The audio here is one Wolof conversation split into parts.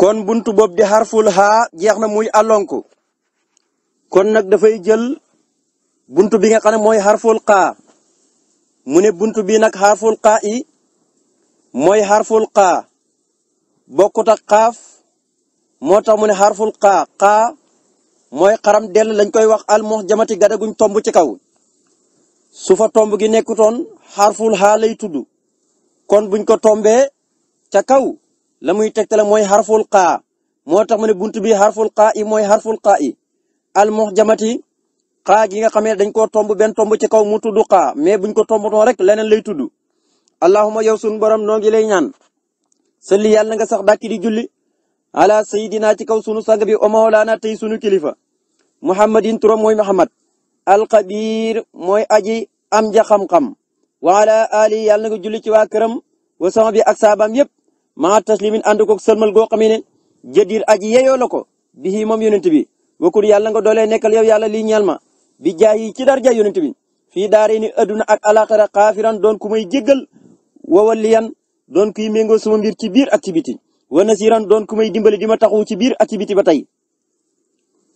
kon buntu boobu di xarful xaa jeex na muy alonku kon nag dafay jël buntu bi nga xam ne mooy xarful xaa mu ne buntu bi nag xarful xaa yi mooy xarful xaa bokkut ak xaaf moo tax mu ne xarful xaa xaa mooy xaram dell lañ koy wax almuhjamati gada guñ tomb ci kaw su fa tomb gi nekkutoon xarful xaa lay tudd kon buñ ko tombee ca kaw la muy tegtale mooy xarful xaa moo tax mu ne buntu bi xarful xaa yi mooy xarful xaa yi almuhjamati xaa gi nga xam ne dañ koo tomb benn tomb ci kaw mu tudd xaa mais buñ ko tombatoon rek leneen lay tudd allahumma yow sunu borom noo ngi lay ñaan salli yàlla nga sax dàkki di julli ala sayidina ci kaw sunu sang bi o mawlaana tey sunu kilifa muhammadin turam mooy muhammad alxabir mooy aji am ja xam-xam wa ala ali yàlla nga julli ci waa këram wa sama bi ak saabaam yépp maa taslimin ànd ko sëlmal goo xam ne jadir aji yeyoo la ko bihi moom yonent bi wakul yàlla nga doolee nekkal yow yàlla lii ñeel ma bi jaayi ci darja yonent bi fii daare ni adduna ak alaxira xaafiran doon ku may jéggal wawaliyan doon kuy méngoo sama mbir ci biir ak ci biti wa nasiran doon ku may dimbali di ma taxu ci biir ak ci biti ba tey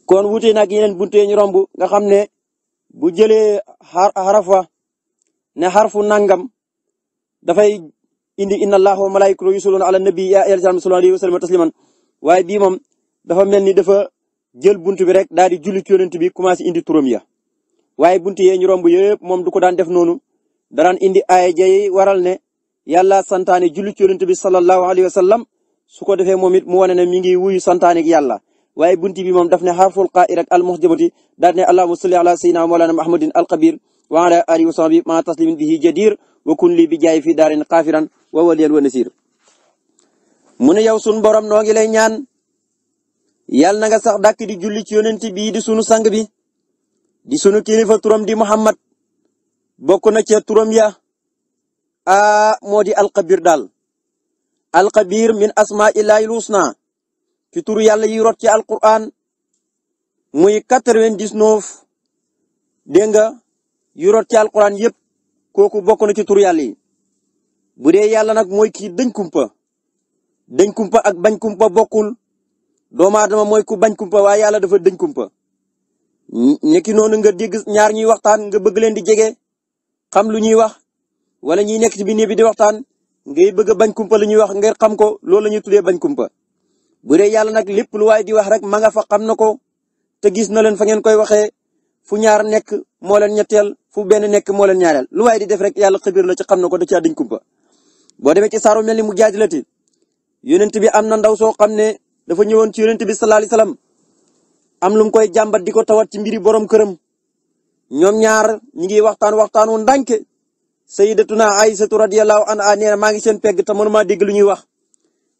kon wuute nag yeneen bunte ñu romb nga xam ne bu jëlee xaraf wa ne xarfu nangam dafay indi inna allaha wa malaikatahu yusalluna ala nabi ya ayyuhallazina sallu alayhi wa sallimu tasliman waaye bii moom dafa mel ni dafa jël buntu bi rek daal di julli ci yonent bi commencé indi turam ya waaye buntu yee ñu romb yëpp moom du ko daan def noonu daraan indi aaya jay waral ne yàlla santaane julli ci yonent bi sallallahu alayhi wa sallam su ko defee moom it mu wane ne mi ngi wuyu santaane ak yàlla waaye buntu bi moom daf ne xarful xaa rek al muhjamati daal ne allahumma salli ala sayyidina mawlana muhammadin al qabir wa ala alihi wa sahbihi ma taslimin bihi jadir wa kun li bi jaay fi daarin xaafiran wa waliyan wa nasir mu ne yow sunu borom noo ngi lay ñaan yàlla na nga sax dàkk di julli ci yonent bii di sunu sang bi di sunu kilifa turam di Muhammad bokk na ca turam ya moo di alxabir daal alxabir min asmaa'illahil husna ci turu yàlla yi rot ci alquran muy 99 dégg nga yu rot ci alquran yépp kooku bokk na ci turu yàlla yi bu dee yàlla nag mooy kii dañ kumpa ak bañ kumpa bokkul doomu aadama mooy ku bañ kumpa waaye yàlla dafa dañ kumpa nekki noonu nga dégg ñaar ñuy waxtaan nga bëgg leen di jege xam lu ñuy wax wala ñuy nekk ci biir néeg bi di waxtaan ngay bëgg a bañ kumpa lu ñuy wax ngir xam ko loolu la ñuy tuddee bañ kumpa bu dee yàlla nag lépp lu waay di wax rek ma nga fa xam na ko te gis na leen fa ngeen koy waxee fu ñaar nekk moo leen ñetteel fu benn nekk moo leen ñaareel lu waay di def rek yàlla xabir la ci xam na ko da caa dañ kumpa boo demee ci saaru mel ni mu jaadilati yonent bi am na ndaw soo xam ne dafa ñëwoon ci yonent bi sallallahu alayhi wasallam am lu mu koy jàmbat di ko tawat ci mbiri borom këram ñoom ñaar ñi ngi waxtaan wu ndànk sayyidatuna Aysatu radiyallahu anha nee na maa ngi seen pegg te mënuma dégg lu ñuy wax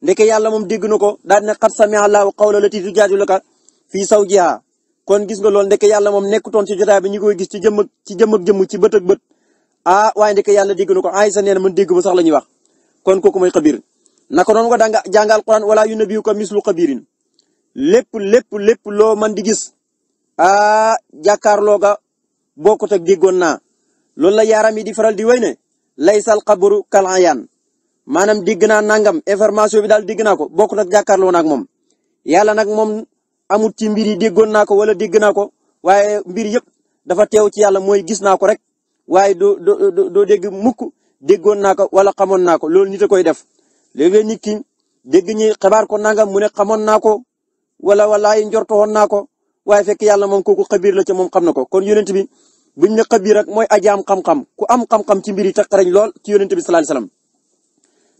ndeke yàlla moom dégg na ko daal ne qad sami'a Allahu qawla lati tujaadiluka fii zawjiha kon gis nga loolu ndeke yàlla moom nekkutoon ci jotaay bi ñu koy gis ci jëmm ak jëmm ci bët ak bët waaye ndeke yàlla dégg na ko Aysa nee na man dégg ma sax la ñuy wax kon kooku mooy xabir naka noonu nga danga jàngal Alquran wala yunabbi'uka mislu xabirin lépp loo man di gis jàkkaarloo ga bokkut ak déggoon naa loolu la yaaram yi di faral di way ne laysal xabru kal ayaan maanaam dégg naa nangam information bi daal dégg naa ko bokkut ak jàkkaarloo naag moom yàlla nag moom amut ci mbir yi déggoon naa ko wala dégg naa ko waaye mbir yëpp dafa teew ci yàlla mooy gis naa ko rek waaye doo dégg mukk déggoon naa ko wala xamoon naa ko loolu nit a koy def léeg-léeg nit ki dégg ñi xibaar ko nangam mu ne xamoon naa ko wala walaay njortoon naa ko waaye fekk yàlla moom kooku xabiir la ca moom xam na ko kon yonent bi buñ ne xabiir rek mooy aji am xam-xam ku am xam-xam ci mbir yi te xarañ lool ci yonent bi sallallahu alayhi wasallam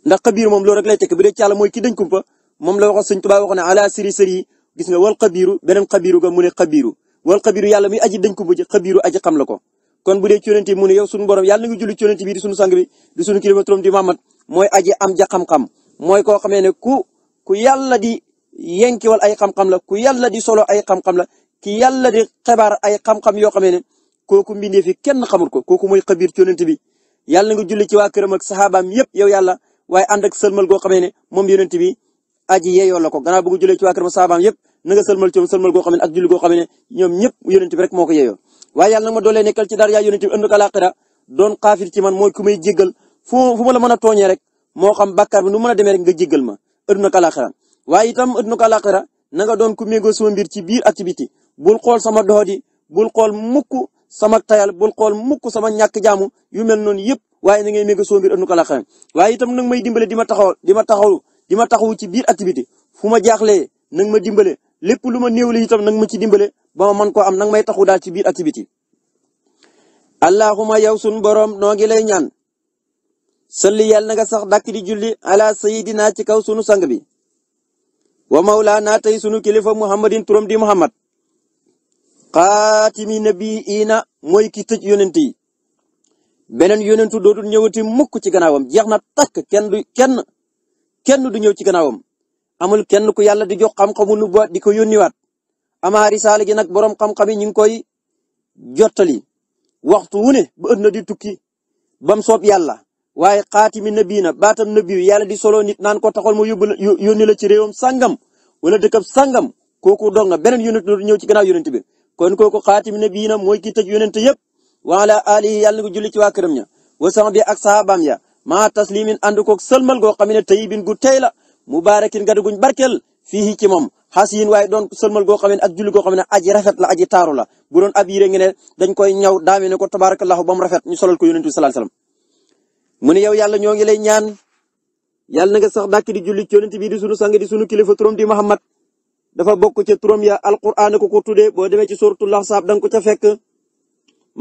ndax xabiir moom loolu rek lay tekk bu dee ci yàlla mooy ki dañ kumpa moom la waxoon Sëñ Tuubaa waxoon ne ala siri gis nga wal xabiiru beneen xabiiru ga mu ne xabiiru wal xabiiru yàlla muy aji dañ kumpa ji xabiiru aji xam la ko kon bu dee ci yonent bi mu ne yow sunu borom yàlla na nga julli ci yonent bi di sunu sang bi di sunu kilifa turam di Muhammad mooy aji am ja xam-xam mooy koo xamee ne ku yàlla di yenkiwal ay xam-xam la ku yàlla di solo ay xam-xam la ki yàlla di xibaar ay xam-xam yoo xamee ne kooku mbindee fi kenn xamul ko kooku mooy xabiir ci yonent bi yàlla nga julli ci waa këram ak saxaabaam yépp yow yàlla waaye ànd ak sëlmal goo xamee ne moom yonent bi aji yeeyoo la ko gannaaw bu nga jullee ci waa këram ak saxaabaam yépp na nga sëlmal ci sëlmal goo xamee ne ak julli goo xamee ne ñoom ñëpp yonent bi rek moo ko yeeyoo waaye yàlla nag ma doolee nekkal ci dara yaa yonent bi ënd ko àllaaxira doon xaafir ci man mooy ku may jéggal fu ma la mën a tooñee rek moo xam bàkkaar bi nu mën a demee rek nga jéggal ma ëdduna ak àllaaxira waaye itam ëdd na ko àllaaxira na nga doon ku méngoo sama mbir ci biir activité bul xool sama doxadi bul xool mukk sama tayal bul xool mukk sama ñàkk jaamu yu mel noonu yëpp waaye na ngay méngoo sama mbir ëdd na ko àllaaxira waaye itam nag may dimbale di ma taxaw ci biir activité fu ma jaaxlee nag ma dimbale lépp lu ma néewle itam nag ma ci dimbale ba ma mën koo am nag may taxaw daal ci biir activité. allahumma yow sun borom noo ngi lay ñaan salli yàlla na nga sax dàkk di julli ala sayidina ci kaw sunu sang bi wa mawlaana tey sunu kilifa muhammadin turam di muhammad xaatimi nabiina mooy ki tëj yonent yi beneen yonentu dootul ñëwati mukk ci gannaawam jeex na takk kenn du ñëw ci gannaawam amul kenn ku yàlla di jox xam-xamu nubuwa di ko yónniwaat ama risaala gi nag borom xam-xam yi ñu ngi koy jottali waxtu wu ne ba ëtt na di tukki bam soob yàlla waaye xaatimi nabiina baatam nabiyu yàlla di solo nit naan ko taxal ma yónni la ci réewam sangam wala dëkkab sangam kooku dong na beneen yonent du ñëw ci gannaaw yonent bi kon kooku xaatimi nabiina mooy ki tëj yonent yëpp wa ala alihi yàlla na ko julli ci waa këram ña wa sahbi ak sahabaam ya maa taslimin ànd koog sëlmal goo xam ne tayyibin gu tey la mubaarakin gadu guñ barkeel fii ci moom xasiin waaye doon sëlmal goo xam ne ak julli goo xam ne aji rafet la aji taaru la bu doon ab yére nga ne dañ koy ñaw daame ne ko tabarakallahu ba mu rafet ñu solal ko yonent bi sallallahu alayhi wasallam mu ne yow yàlla ñoo ngi lay ñaan yàlla na nga sax dàkk di julli ci yonent bi di sunu sang di sunu kilifa turam di Muhammad dafa bokk ca turam ya alquran ko tuddee boo demee ci suratul ahzab danga ko ca fekk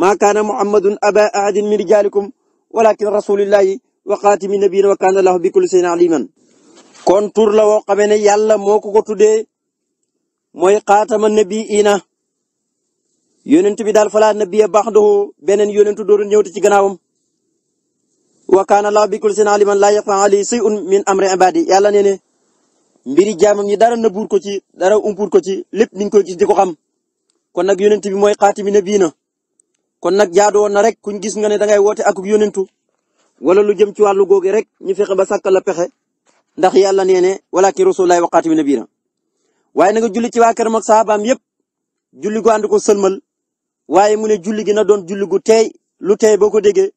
maa kaana muhammadun aba ahadin min rijalikum walakin rasulillahi wa xaatimi nabiyyin wa kaana lahu bi kulli shay'in aliman kon tur la woo xamee ne yàlla moo ko tuddee mooy xaatama nabiyina yonent bi daal falaa nabiya ba'dahu beneen yonentu dooru ñëwti ci gannaawam wa kaana lahu bi kulli shay'in aliman laa yaxfaa alayhi shay'un min amri ibadi yàlla nee ne mbiri jaamam ñi dara nëbbuur ko ci dara umpuur ko ci lépp niñ koy gis di ko xam kon nag yonent bi mooy xaatimi nabiyina kon nag jaadu woon na rek kuñ gis nga ne dangay woote ak yonentu wala lu jëm ci wàllu googu rek ñu fexe ba sàkkal la pexe ndax yàlla nee ne walakin rasulullahi wa xaatimi nabiyina waaye na nga julli ci waa këram ak saabaam yépp julli gu ànd ko sëlmal waaye mu ne julli gi na doon julli gu teey lu teey boo ko déggee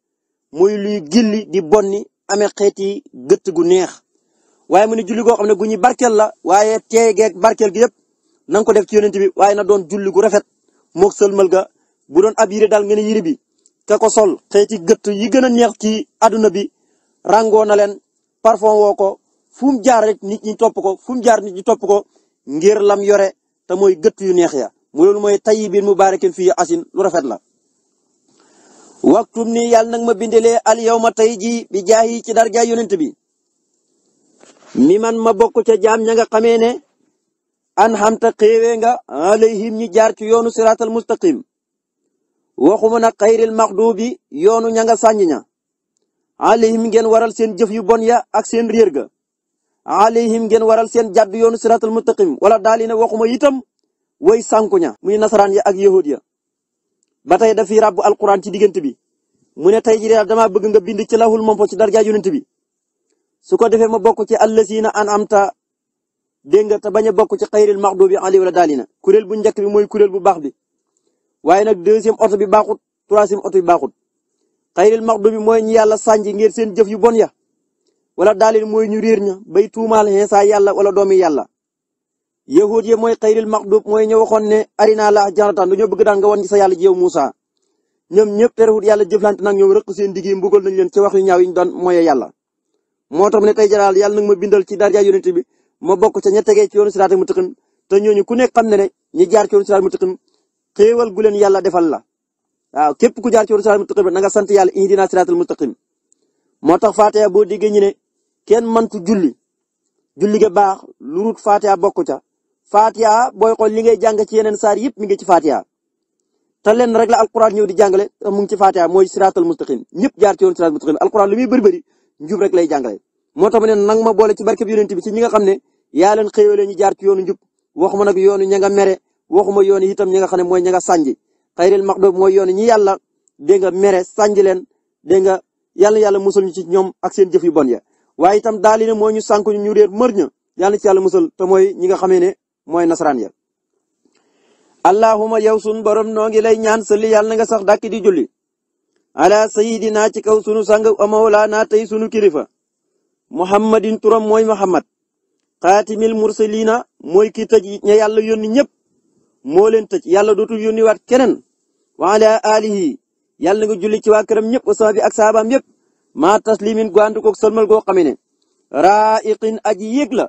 muy luy gilli di bonni amee xeeti gëtt gu neex waaye mu ne julli goo xam ne gu ñuy barkeel la waaye teey geeg barkeel gi yépp na nga ko def ci yonent bi waaye na doon julli gu rafet moog sëlmal ga bu doon ab yére daal nga ne yére bi ka ko sol xeeti gëtt yi gën a neex ci àdduna bi rangoo na leen parfum woo ko fu mu jaar rek nit ñi topp ko fu mu jaar nit ñi topp ko ngir lam yore te mooy gëtt yu neex ya mu loolu mooy tayyibin mubaarakin fii asin lu rafet la. waxtum ni yàlla nag ma bindelee al yawma tey ji bi jaayi ci darja yonent bi mi man ma bokk ca jaam ña nga xamee ne an xamta xéewee nga alayhim ñi jaar ci yoonu siraatal mustaqim waxuma nag xayril maxdubi yoonu ña nga sàññ ña alayhim ngeen waral seen jëf yu bon ya ak seen réer ga alayhim ngeen waral seen jàdd yoonu siraatal mustaqim wala daal ne waxuma itam way sànku ña muy nasaraan ya ak yahud ya ba tey dafiy ràbbu alquran ci diggante bi mu ne tey jii daal damaa bëgg nga bind ci lahul mompo ci darja yonent bi su ko defee ma bokk ci allasiina an amta dégg nga te bañ a bokk ci xayril maxdubi alayhi wala daalina kuréel bu njëkk bi mooy kuréel bu baax bi waaye nag deuxième oto bi baaxut troisième oto bi baaxut xayril maxdubi mooy ñu yàlla sànji ngir seen jëf yu bon ya wala daalin mooy ñu réer ña bay tuumaal Iisaa yàlla wala doomi yàlla yahud yi mooy xayril maxdub mooy ñu waxoon ne arina la janatan dañoo bëgg daan nga wan ci sa yàlla ji yow Muusa ñoom ñëpp terewut yàlla jëflante nag ñoom rëq seen digg yi mbugal nañ leen ci wax yu ñaaw yi ñu doon mooy yàlla moo tax mu ne tey jaraal yàlla nag ma bindal ci darja yonent bi ma bokk ca ña tegee ci yoonu siraatal mustaqim te ñooñu ku nekk xam ne ne ñi jaar ci yoonu siraatal mustaqim xéewal gu leen yàlla defal la waaw képp ku jaar ci yoonu siraatal mustaqim na nga sant yàlla ihdina siraatal mustaqim moo tax Fatiha boo déggee ñu ne kenn mëntu julli ga baax lu rut Fatiha bokk ca Fatiha booy xool li ngay jàng ci yeneen saar yëpp mi ngi ci Fatiha te lenn rek la alquran ñëw di jàngale mu ngi ci Fatiha mooy siraatal mustaqim ñëpp jaar ci yoonu siraatal mustaqim alquran lu muy bëri njub rek lay jàngale moo tax mu ne nang ma boole ci barkeb yonent bi ci ñi nga xam ne yaa leen xéewale ñu jaar ci yoonu njub waxuma nag yoonu ña nga mere waxuma yoonu itam ñi nga xam ne mooy ña nga sànji xayril maxdub mooy yoonu ñi yàlla dégg nga mere sànji leen dégg nga yàlla musal ñu ci ñoom ak seen jëf yu bon ya waaye itam daal ne mooy ñu sànku ñu réer mër ña yàlla ci yàlla musal te mooy ñi nga xamee ne mooy nasaraan ya allahumma yow sun borom noo ngi lay ñaan salli yàlla na nga sax dàkk di julli ala sayidina ci kaw sunu sang mawlaana tey sunu kilifa muhammadin turam mooy muhammad xaatimil mursalina mooy ki tëj ña yàlla yónni ñëpp moo leen tëj yàlla dootul yónni waat keneen wa ala alihi yàlla nga julli ci waa këram ñëpp wa sahbi ak saabaam yëpp maa taslimin gu ànd koog sëlmal goo xamee ne raiqin aji yéeg la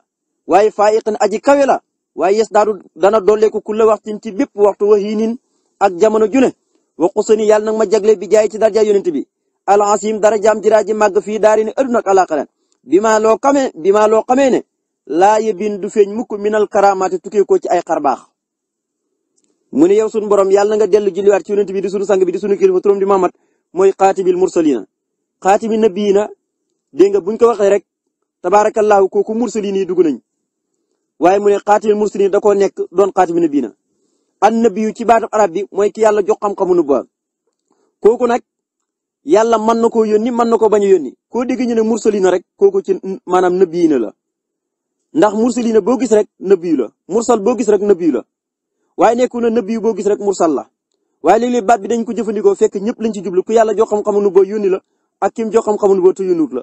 waaye faiqin aji kawe la waaye yes daadu dana dolleeku kulla waxtin ci bépp waxtu wa hiinin ak jamono june wa qusani yàlla nag ma jagle bi jaay ci darja yonent bi al asim darajaam jiraaji màgg fii daari ne aduna ak alaxira bi maa loo xamee ne laa yebin du feeñ mukk minal karamaati tukkee ko ci ay xarbaax mu ne yow sunu borom yàlla nga dellu julliwaat ci yonent bi di sunu sang bi di sunu kilifa turam di Muhammad mooy xaatibil mursalina xaatimi nabiyina dégg nga buñ ko waxee rek tabaarakallaahu kooku mursalin yi dugg nañ waaye mu ne xaatibil mursalina da koo nekk doon xaatimi nabiyina an nabiyu ci baatu arab bi mooy ki yàlla jox xam-xamu nubuwa kooku nag yàlla mën na koo yónni mën na ko bañ a yónni koo dégg ñu ne mursalina rek kooku ci maanaam nabiyina la ndax mursalina boo gis rek nabiyu la mursal boo gis rek nabiyu la waaye nekku na nabiyu boo gis rek mursal la waaye léeg-léeg baat bi dañ ko jëfandikoo fekk ñëpp lañ ci jublu ku yàlla jox xam-xamu nubuwa yónni la ak kim jox xam-xamu nubuwa te yónnuut la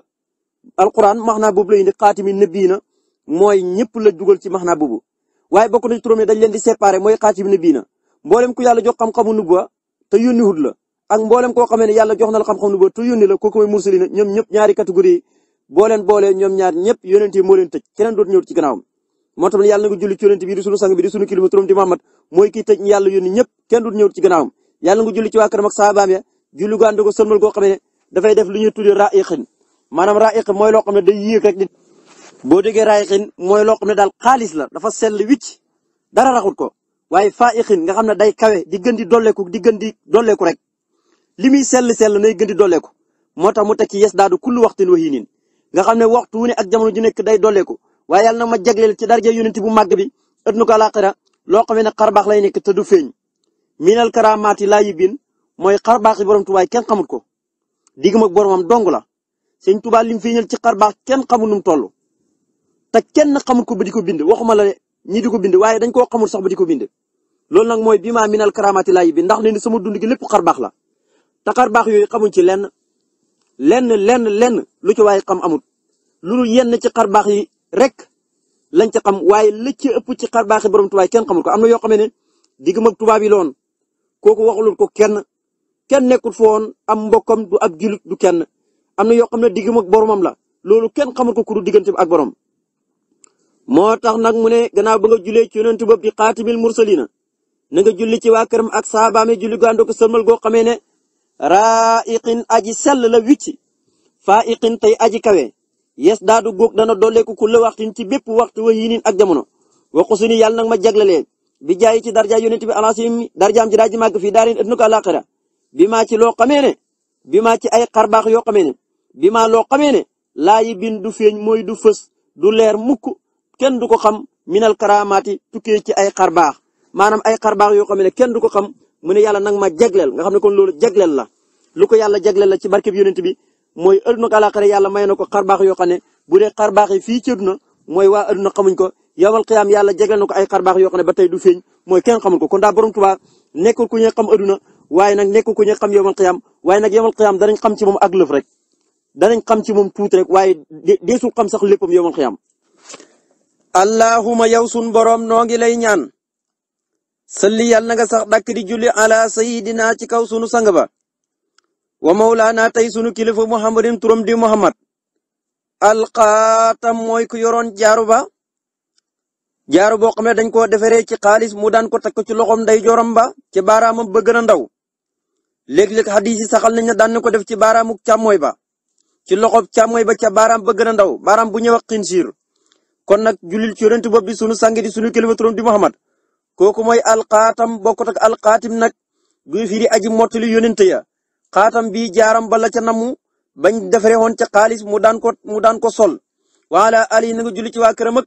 alquran maxnaa boobu la indi xaatimi nabiyina mooy ñëpp la dugal ci maxnaa boobu waaye bokk na ci turam dañ leen di séparé mooy xaatimi nabiyina mboolem ku yàlla jox xam-xamu nubuwa te yónniwut la ak mboolem koo xamee ne yàlla jox na la xam-xamu nubuwa te yónni la kooku mooy mursalina ñoom ñëpp ñaari catégorie boolee ñoom ñaar ñëpp yonent yi moo leen tëj keneen dootu ñëw ci gannaawam moo tax yàlla nga julli ci yonent bi di sunu sang bi di sunu kilifa turam di Muhammad mooy kii tëj yàlla yónni ñëpp kenn dootu ñëw ci gannaawam yàlla nga julli ci waa këram ak saabaam ya julli gu ànd ko sëlmal goo xamee ne dafay def lu ñuy tuddee raiqin maanaam raiq mooy loo xam ne day yéeg rek di boo déggee raiqin mooy loo xam ne daal xaalis la dafa sell wicc dara raxut ko waaye faiqin nga xam ne day kawe di gën di dolleeku rek li muy sell nay gën di dolleeku moo tax mu teg ci yes daadu kullu waxtin wa hiinin nga xam ne waxtu wu ne ak jamono ju nekk day dolleeku waaye yàlla na ma jagleel ci darja yonent bu màgg bi ëtt ko àllaaxira loo xam ne xarbaax lay nekk te du feeñ minal karamaati laa yibin mooy xarbaax yi borom tubaay kenn xamut ko diggam ak boromam dong la sëñ Tuubaa lim feeñal ci xarbaax kenn xamul nu mu toll te kenn xamut ko ba di ko bind waxuma la ñi di ko bind waaye dañ koo xamul sax ba di ko bind loolu nag mooy bi maa minal karamaati laa yibin ndax ne sama dund gi lépp xarbaax la te xarbaax yooyu xamuñ ci lenn lu ci waaye xam amut lu yenn ci xarbaax yi rek lañ ca xam waaye la ci ëpp ci xarbaax yi borom tubaay kenn xamul ko am na yoo xam ne diggam ak tubaab yi loon kooku waxulul ko kenn nekkul foon am mbokkam du ab julit du kenn am na yoo xam ne diggam ak boromam la loolu kenn xamul ko ku du diggante ak borom. moo tax nag mu ne gannaaw ba nga jullee ci yonent bopp di xaatimil mursalina na nga julli ci waa këram ak saabaame julli gàndoo ko sëlmal goo xamee ne raiqin aji sell la wicci faiqin tey aji kawe yes daadu góog dana dolleeku ku la waxtin ci bépp waxtu wa hiinin ak jamono waxu su ni yàlla nag ma jaglelee bi jaay ci darja yonent bi alasim darjaam ji daa ji màgg fii daarin ëtt na ko àllaaxira bi maa ci loo xamee ne bi maa ci ay xarbaax yoo xamee ne bi maa loo xamee ne laa yi bin du feeñ mooy du fës du leer mukk kenn du ko xam minal karamaati tukkee ci ay xarbaax maanaam ay xarbaax yoo xam ne kenn du ko xam mu ne yàlla nag ma jagleel nga xam ne kon loolu jagleel la lu ko yàlla jagleel la ci barkeb yonent bi mooy ëdduna ak àllaaxira yàlla may na ko xarbaax yoo xam ne bu dee xarbaax yi fii ci àdduna mooy waa àdduna xamuñ ko yawmal qiyaam yàlla jagleel na ko ay xarbaax yoo xam ne ba tey du feeñ mooy kenn xamul ko kon daa borom Tuubaa nekkul ku ñuy xam àdduna waaye nag nekkul ku ñuy xam yawmal qiyaam waaye nag yawmal qiyaam danañ xam ci moom ak lëf rek danañ xam ci moom tuuti rek waaye deesul xam sax léppam yawmal qiyaam. allahumma yow sun borom noo ngi lay ñaan salli yàlla na nga sax dàkk di julli ala sayidina ci kaw sunu sang ba wa mawlaana tey sunu kilifa muhammadin turam di muhammad alxaatam mooy ku yoroon jaaru boo xam ne dañ koo defaree ci xaalis mu daan ko takk ci loxom nday joram ba ci baaraamam ba gën a ndaw léeg-léeg xadiis yi saxal nañ ne daan na ko def ci baaraamu càmmooy ba ci loxob càmmooy ba ca baaraam ba gën a ndaw baaraam bu ñëw ak xinsiir kon nag jullil ci yonent bopp bi sunu sang di sunu kilifa turam di muhammad kooku mooy alxaatam bokkut ak alxaatim nag guy firi aji mottali yonent ya xaatam bi jaaram bala ca namu bañ defaree woon ca xaalis mu daan ko sol wala ali na nga julli ci waa këram ak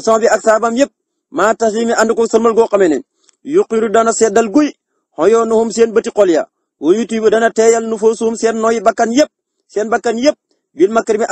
sama bi ak saabam yëpp maa taslimi ànd ko sëlmal goo xamee ne yuqiru dana seddal guy xoyoonuhum seen bëti xol ya wuyuti bi dana teeyal nu foo suum seen nooyi bakkan yëpp bil makar mi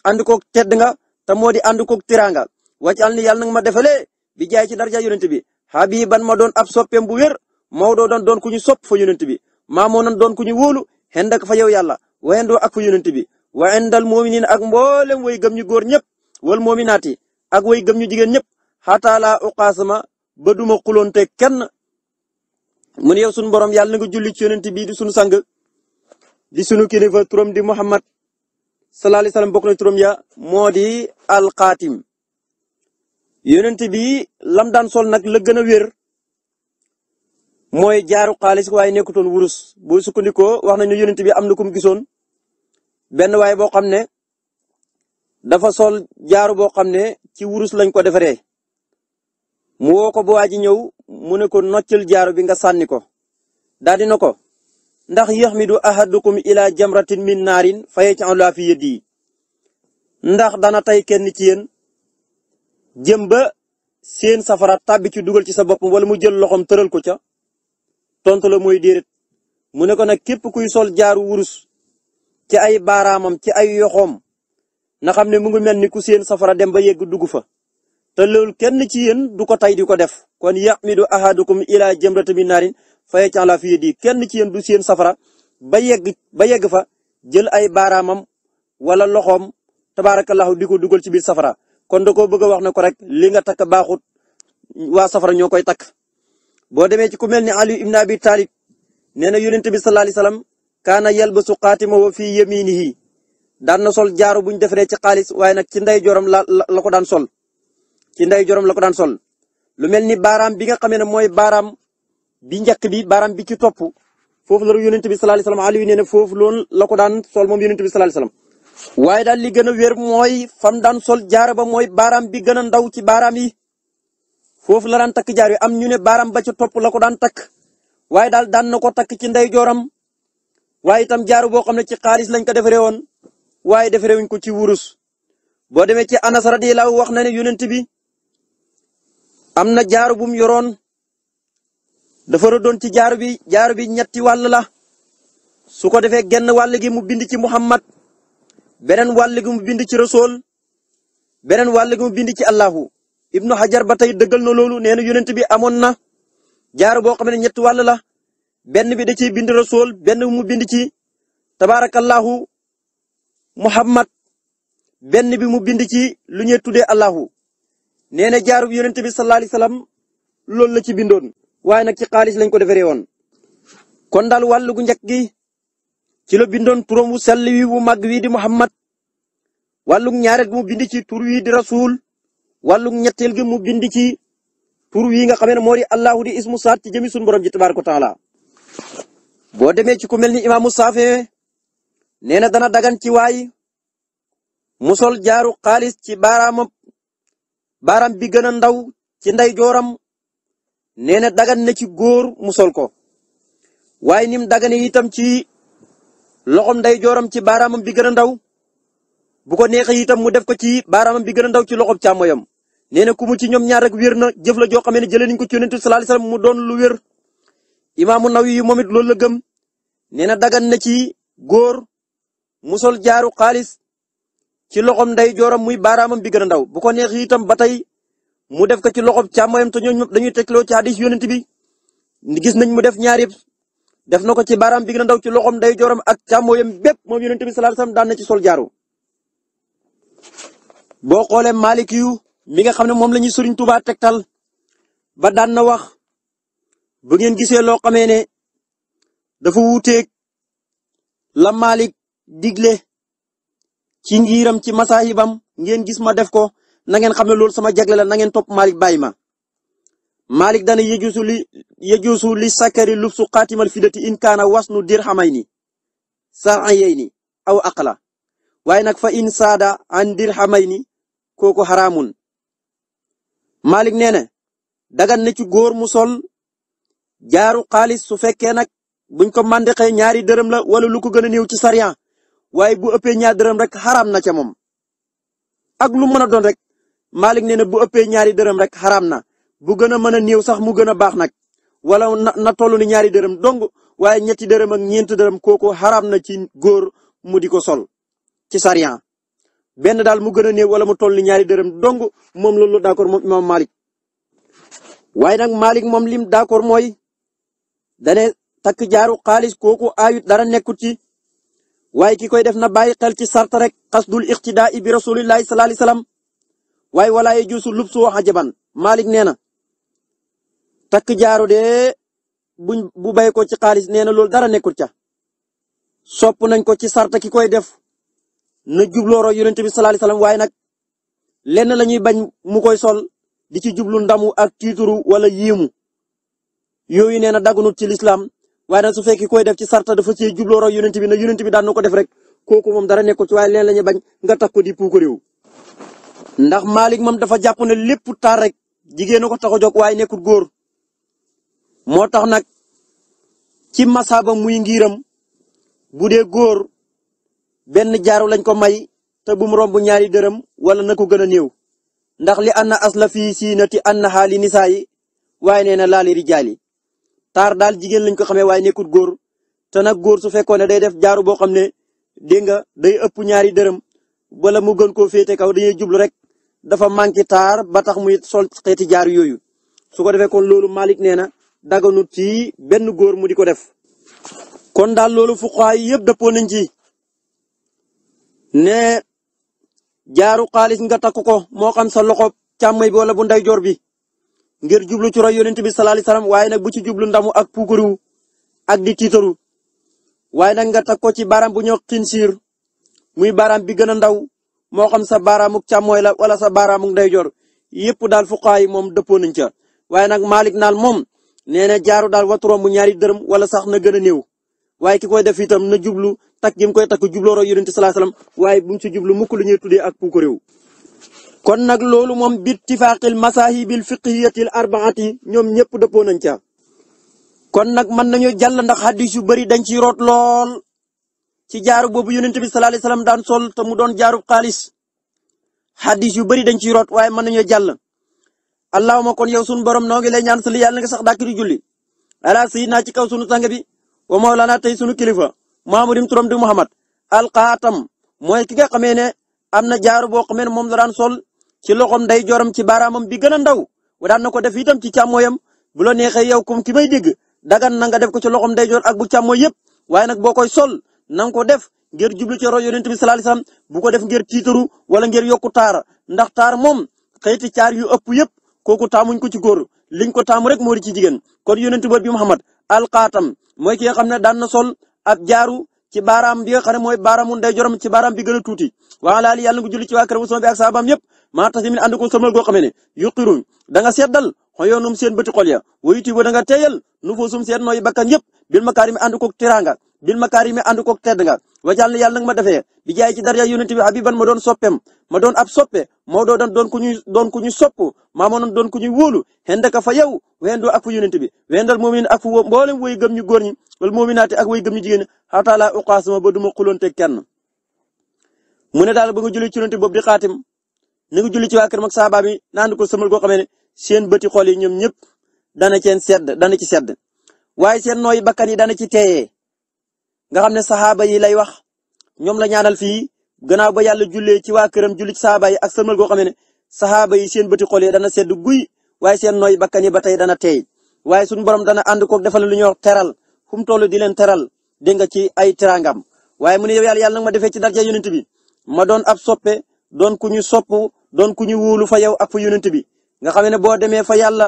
ànd koog tedd nga te moo di ànd koog tiranga wàcc al ni yàlla nag ma defalee bi jaay ci darja yonent bi habiban ma doon ab soppeem bu wér Maodo doon ku ñu sopp fa yonent bi maamoo nan doon ku ñu wóolu xendak fa yow yàlla wayandoo ak fa yonent bi wa indal mu'minin ak mboolem way gëm ñu góor ñëpp wal mu'minaati ak way gëm ñu jigéen ñëpp xataa laa uqaasama ba duma xuloonte kenn mu ne yow sunu borom yàlla na nga julli ci yonent bii di sunu sang di sunu kilifa turam di Muhammad sallallahu alayhi wasallam bokk na turam ya moo di alxaatim yonent bi lam daan sol nag la gën a wér mooy jaaru xaalis waaye nekkutoon wurus boo sukkandikoo wax nañu yonent bi am na ku mu gisoon benn waaye boo xam ne dafa sol jaaru boo xam ne ci wurus lañ ko defaree mu woo ko ba waa ji ñëw mu ne ko noccal jaaru bi nga sànni ko daal dina ko ndax yaxmidu ahadukum ila jamratin min naarin fa yaj'aluha fi yadi ndax dana tey kenn ci yéen jëm ba seen safara tàbbi ci dugal ci sa bopp wala mu jël loxoom tëral ko ca tontu la mooy déedéet mu ne ko nag képp kuy sol jaaru wurus ci ay baaraamam ci ay yoxoom na xam ne mu ngi mel ni ku seen safara dem ba yegg dugg fa te loolu kenn ci yéen du ko tay di ko def kon yaxmidu ahadukum ila jamratin min naarin fa yaj'aluha fi yadi kenn ci yéen du seen safara ba yegg fa jël ay baaraamam wala loxoom tabaarakallahu di ko dugal ci biir safara kon da koo bëgg a wax ne ko rek li nga takk baaxut waa safara ñoo koy takk. boo demee ci ku mel ni Ali ibn Abi Talib nee na yonent bi sallallahu alayhi wasallam kaana yalbasu xaatimahu fi yaminihi daan na sol jaaru buñ defaree ci xaalis waaye nag ci ndeyjooram la ko daan sol ci ndeyjooram la ko daan sol lu mel ni baaraam bi nga xamee ne mooy baaraam bi njëkk bi baaraam bi ci topp foofu la yonent bi sallallahu alayhi wasallam Ali nee na foofu loolu la ko daan sol moom yonent bi sallallahu alayhi wasallam waaye daal li gën a wér mooy fam daan sol jaara ba mooy baaraam bi gën a ndaw ci baaraam yi foofu la daan takk jaar yi am ñu ne baaraam ba ca topp la ko daan takk waaye daal daan na ko takk ci ndeyjooram waaye itam jaaru boo xam ne ci xaalis lañ ko defaree woon waaye defaree wuñ ko ci wurus boo demee ci Anas radiyallahu wax na ne yonent bi am na jaaru bu mu yoroon dafa doon ci jaaru bi ñetti wàll la su ko defee genn wàll gi mu bind ci Muhammad beneen wàll gi mu bind ci Rasul beneen wàll gi mu bind ci Allahu Ibnu Hajar ba tey dëggal na loolu nee na yonent bi amoon na jaaru boo xam ne ñetti wàll la benn bi da ciy bind Rasul benn mu bind ci tabaarakallahu Muhammad benn bi mu bind ci lu ñuy tuddee Allahu nee na jaaru bi yonent bi sallallahu alayhi wasallam loolu la ci bindoon waaye nag ci xaalis lañ ko defaree woon kon daal wàllu gu njëkk gi ci la bindoon turam wu sell wi wu màgg wi di Muhammad wàllu ñaareel gi mu bind ci tur wi di Rasul wàllu ñetteel gi mu bind ci tur wi nga xam ne moo di Allahu di ismu saat ci jëmi sunu borom ji tabaaraka taala boo demee ci ku mel ni imaamu Saafi nee na dana dagan ci waay mu sol jaaru xaalis ci baaraam bi gën a ndaw ci ndeyjooram nee na dagan na ci góor mu sol ko waaye nim dagane itam ci loxom ndeyjooram ci baaraamam bi gën a ndaw bu ko neexee itam mu def ko ci baaraamam bi gën a ndaw ci loxob càmmoyam nee na ku mu ci ñoom ñaar rek wér na jëf la joo xam ne jëlee nañ ko ci yonent bi sallallahu alayhi wasallam mu doon lu wér imaamu Nawawi moom it loolu la gëm nee na dagan na ci góor mu sol jaaru xaalis ci loxom ndeyjooram muy baaraamam bi gën a ndaw bu ko neexee itam ba tey mu def ko ci loxob càmmoyam te ñooñu dañuy tegloo ci hadis yonent bi gis nañ mu def ñaar yëpp def na ko ci baaraam bi gën a ndaw ci loxom ndeyjooram ak càmmoyam bépp moom yonent bi sallallahu alayhi wasallam daan na ci sol jaaru. boo xoolee Malik yu mi nga xam ne moom la ñuy Sëriñ Tuubaa tegtal ba daan na wax bu ngeen gisee loo xamee ne dafa wuuteeg la Malik digle ci ngiram ci masaahibam ngeen gis ma def ko na ngeen xam ne loolu sama jagle la na ngeen topp Malik bàyyi ma. Malik dana yejuusu li sakari lubsu xaatimal fidati in kaana wasnu dirhamayni sar'ayni aw aqla waaye nag fa in saada an dirhamayni kooku xaraamun Malik nee na dagan na ci góor mu sol jaaru xaalis su fekkee nag buñ ko mandexee ñaari dërëm la wala lu ko gën a néew ci sariya waaye bu ëppee ñaari dërëm rek xaraam na ca moom ak lu mën a doon rek Malik nee na bu ëppee ñaari dërëm rek xaraam na bu gën a mën a néew sax mu gën a baax nag wala na toll ni ñaari dërëm dong waaye ñetti dërëm ak ñeenti dërëm kooku xaraam na ci góor mu di ko sol ci sariya benn daal mu gën a néew wala mu toll ni ñaari dërëm dong moom loolu d'accord moom imam Malik waaye nag Malik moom lim d'accord mooy dane takk jaaru xaalis kooku ayut dara nekkut ci waaye ki koy def na bàyyi xel ci sart rek xasdul iqtidaa bi rasulillahi sallallahu alayhi wasallam waaye wala yajuusu lubsu ajaban Malik nee na takk jaaru de bu bay ko ci xaalis nee na loolu dara nekkul ca sopp nañ ko ci sarta ki koy def na jublooro yonent bi sallallahu alayhi wasallam waaye nag lenn la ñuy bañ mu koy sol di ci jublu ndamu ak tiituru wala yiimu yooyu nee na dagunut ci lislaam waaye nag su fekkee koy def ci sarta dafa ci jublooro yonent bi na yonent bi daan na ko def rek kooku moom dara nekkul ci waaye lenn la ñuy bañ nga takk ko di puuk réew ndax Malik moom dafa jàpp ne lépp taar rek jigéen a ko tax a jóg waaye nekkul góor moo tax nag ci masaba muy ngiram bu dee góor benn jaaru lañ ko may te bu mu romb ñaari dërëm wala na ko gën a néew ndax li anna asla fii siinati annaha li nisaayi waaye nee na laali rijaali taar daal jigéen lañ ko xamee waaye nekkul góor te nag góor su fekkoon ne day def jaaru boo xam ne dégg nga day ëpp ñaari dërëm wala mu gën koo féete kaw dañuy jublu rek dafa manqué taar ba tax muy sol xeeti jaaru yooyu su ko defee kon loolu Malik nee na daganut ci benn góor mu di ko def. kon daal loolu fuqahaa yi yëpp dëppoo nañ ci ne jaaru xaalis nga takk ko moo xam sa loxo càmmoñ bi wala bu ndeyjoor bi ngir jublu ci roy yonent bi sallallahu alayhi wasallam waaye nag bu ci jublu ndamu ak puukariwu ak di tiitaru waaye nag nga takk ko ci baaraam bu ñëw xinsiir muy baaraam bi gën a ndaw moo xam sa baaraamuk càmmoñ la wala sa baaraamuk ndeyjoor yëpp daal fuqahaa yi moom dëppoo nañ ca waaye nag Malik naal moom nee na jaaru daal waturoom bu ñaari dërëm wala sax na gën a néew waaye ki koy def itam na jublu takk gi mu koy takk jublooro yonent sallallahu alayhi wasallam waaye bu mu ci jublu mukk lu ñuy tuddee ak puuk réew kon nag loolu moom bittifaaqil masaahibil fiqhiyatil arbaati ñoom ñëpp dëppoo nañ ca kon nag mën nañu jàll ndax hadis yu bari dañ ci root lool ci jaaru boobu yonent bi sallallahu alayhi wasallam daan sol te mu doon jaaru xaalis hadis yu bari dañ ci root waaye mën nañu jàll allahumma kon yow sunu borom noo ngi lay ñaan sali yàlla nga sax dàkk di julli ala sayyidina ci kaw sunu sang bi wa mawlana tey sunu kilifa Muhammadin turam di Muhammad alxaatam mooy ki nga xamee ne am na jaaru boo xamee ne moom la daan sol ci loxom nday joram ci baaraamam bi gën a ndaw daan na ko def itam ci càmmooyam bu la neexee yow comme ki may dégg dagan na nga def ko ci loxom nday jor ak bu càmmooy yëpp waaye nag boo koy sol na nga ko def ngir jublu ci roy yonent bi sallallahu alayhi wasallam bu ko def ngir tiitaru wala ngir yokku taar ndax taar moom xëyti caar yu ëpp yëpp kooku taamuñ ko ci góor liñ ko taamu rek moo di ci jigéen kon yonent bi Muhammad alxaatam mooy ki nga xam ne daan na sol ab jaaru ci baaraam bi nga xam ne mooy baaraamu ndeyjooram ci baaraam bi gën a tuuti wala ali yàlla nga julli ci waa kër Muhammad bi ak saabaam yëpp maa tax min ànd ko sëmal goo xam ne yuqiruñ da nga seddal xoyoonum seen bëti xol ya wayuti ba da nga teeyal nu foo sum seen nooy bakkan yëpp bil makaarimi ànd koog tiranga bil makaarimi ànd koog tedd nga wajal na yàlla nag ma defee bi jaay ci dara yonent bi habiban ma doon soppem ma doon ab soppe moo doon ku ñu sopp maa ma doon ku ñuy wóolu xendaka fa yow wendoo ak fu yonent bi wendal mu'min ak fu mboolem way gëm ñu góor ñi wal mu'minaati ak way gëm ñu jigéen ñi xataa laa uqaasama ba duma xuloonte kenn mu ne daal ba nga julli ci yonent boobu di xaatim ni nga julli ci waa kër mag saaba bi naan ko sëmal goo xamee ne seen bëti xol yi ñoom ñëpp dana ci sedd waaye seen nooy bakkan yi dana ci teeyee nga xam ne saxaaba yi lay wax ñoom la ñaanal fii gannaaw ba yàlla jullee ci waa këram julli ci saxaaba yi ak sëlmal goo xam ne saxaaba yi seen bëti xol yi dana sedd guy waaye seen nooy bakkan yi ba tey dana teey waaye suñu borom dana ànd koog defal lu ñuy wax teral fu mu toll di leen teral dégg nga ci ay terangam waaye mu ne yow yàlla nag ma defee ci darja yonent bi ma doon ab soppe doon ku ñu sopp doon ku ñu wóolu fa yow ak fa yonent bi nga xam ne boo demee fa yàlla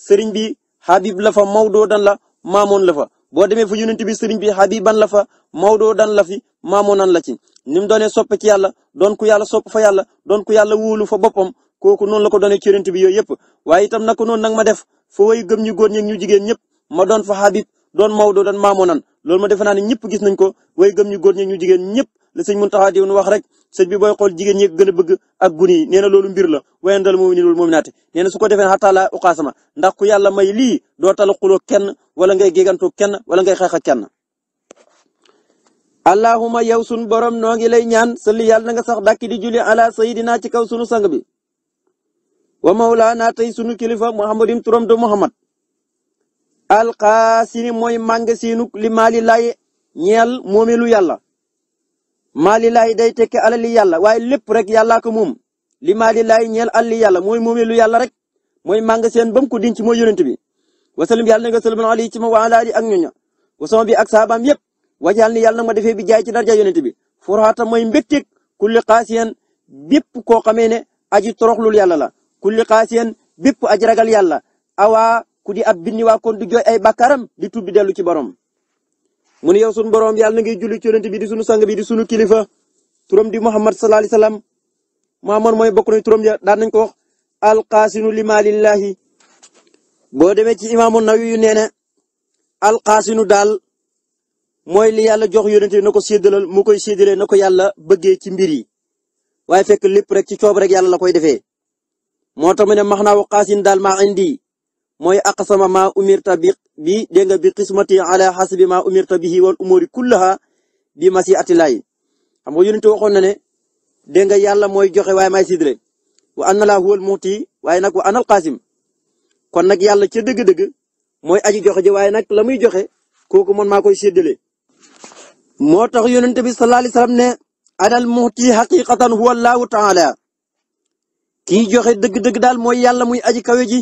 sëriñ bi Habib la fa Maodo dan la maamoon la fa boo demee fa yonent bi sëriñ bi Habiban la fa Maodo dan la fi maamoon la ci ni mu doonee soppe ci yàlla doon ku yàlla sopp fa yàlla doon ku yàlla wóolu fa boppam kooku noonu la ko doonee ci yonent bi yooyu yëpp waaye itam naka noonu nag ma def fa way gëm ñu góor ñeeg ñu jigéen ñëpp ma doon fa Habib doon Maodo doon maamoon loolu ma defe naa ne ñëpp gis nañ ko way gëm ñu góor ñeeg ñu jigéen ñëpp la sëñ Muntaxa di wax rek sëñ bi booy xool jigéen ñi gën a bëgg ak guni yi nee na loolu mbir la wayandal mu'miniina wal mu'minaati nee na su ko defee xataa laa uqaasama ndax ku yàlla may lii doo tal xuloo kenn wala ngay gégantoo kenn wala ngay xeex ak kenn. allahumma yow sunu borom noo ngi lay ñaan salli yàlla na nga sax dàkk di julli ala sayidina ci kaw sunu sang bi wa mawlaana tey sunu kilifa muhammadin turam do muhammad alqaasini mooy màng siinu li maali lay ñeel moomeelu yàlla. maali laay day tekki alali yàlla waaye lépp rek yàllaa ko moom li maali laay ñeel alali yàlla mooy moomeelu yàlla rek mooy màng seen bam ko denc mooy yonent bi wasalim yàlla na nga sëlmal ali ci ma wa ala ali ak ñoña wasama bi ak saabaam yëpp wajal ni yàlla na ma defee bi jaay ci darja yonent bi furxaata mooy mbégteeg kulli xaasiyan bépp koo xamee ne aji toroxlul yàlla la kulli xaasiyan bépp aji ragal yàlla awaa ku di ab binni waa kon du jooy ay bàkkaaram di tubbi dellu ci borom. mu ne yow sunu borom yàlla na ngay julli ci yonent bi di sunu sang bi di sunu kilifa turam di Muhammad sallallahu alayhi wasallam Muhammad mooy bokk na turam ya daan nañ ko wax alqaasinu limaalillahi boo demee ci imaamu Nawawi yu nee na alqaasinu daal mooy li yàlla jox yonent na ko séddalal mu koy séddalee na ko yàlla bëggee ci mbir yi waaye fekk lépp rek ci coob rek yàlla la koy defee moo tax mu ne maxnaawu qaasin daal maa indi mooy aqsama maa umirta bi dégg nga bi qismati ala hasbi maa umirta bihi wal umuri kullaha bi masiatillahi xam nga yonent waxoon na ne dégg nga yàlla mooy joxe waaye maay séddale wa anna laa huwal mu'ti waaye nag wa anal qaasim kon nag yàlla ca dëgg-dëgg mooy aji joxe ji waaye nag la muy joxe kooku man maa koy séddale. moo tax yonent bi sallallahu alayhi wasallam ne anal mu'ti haqiqatan huwa allahu ta'ala kii joxe dëgg-dëgg daal mooy yàlla muy aji kawe ji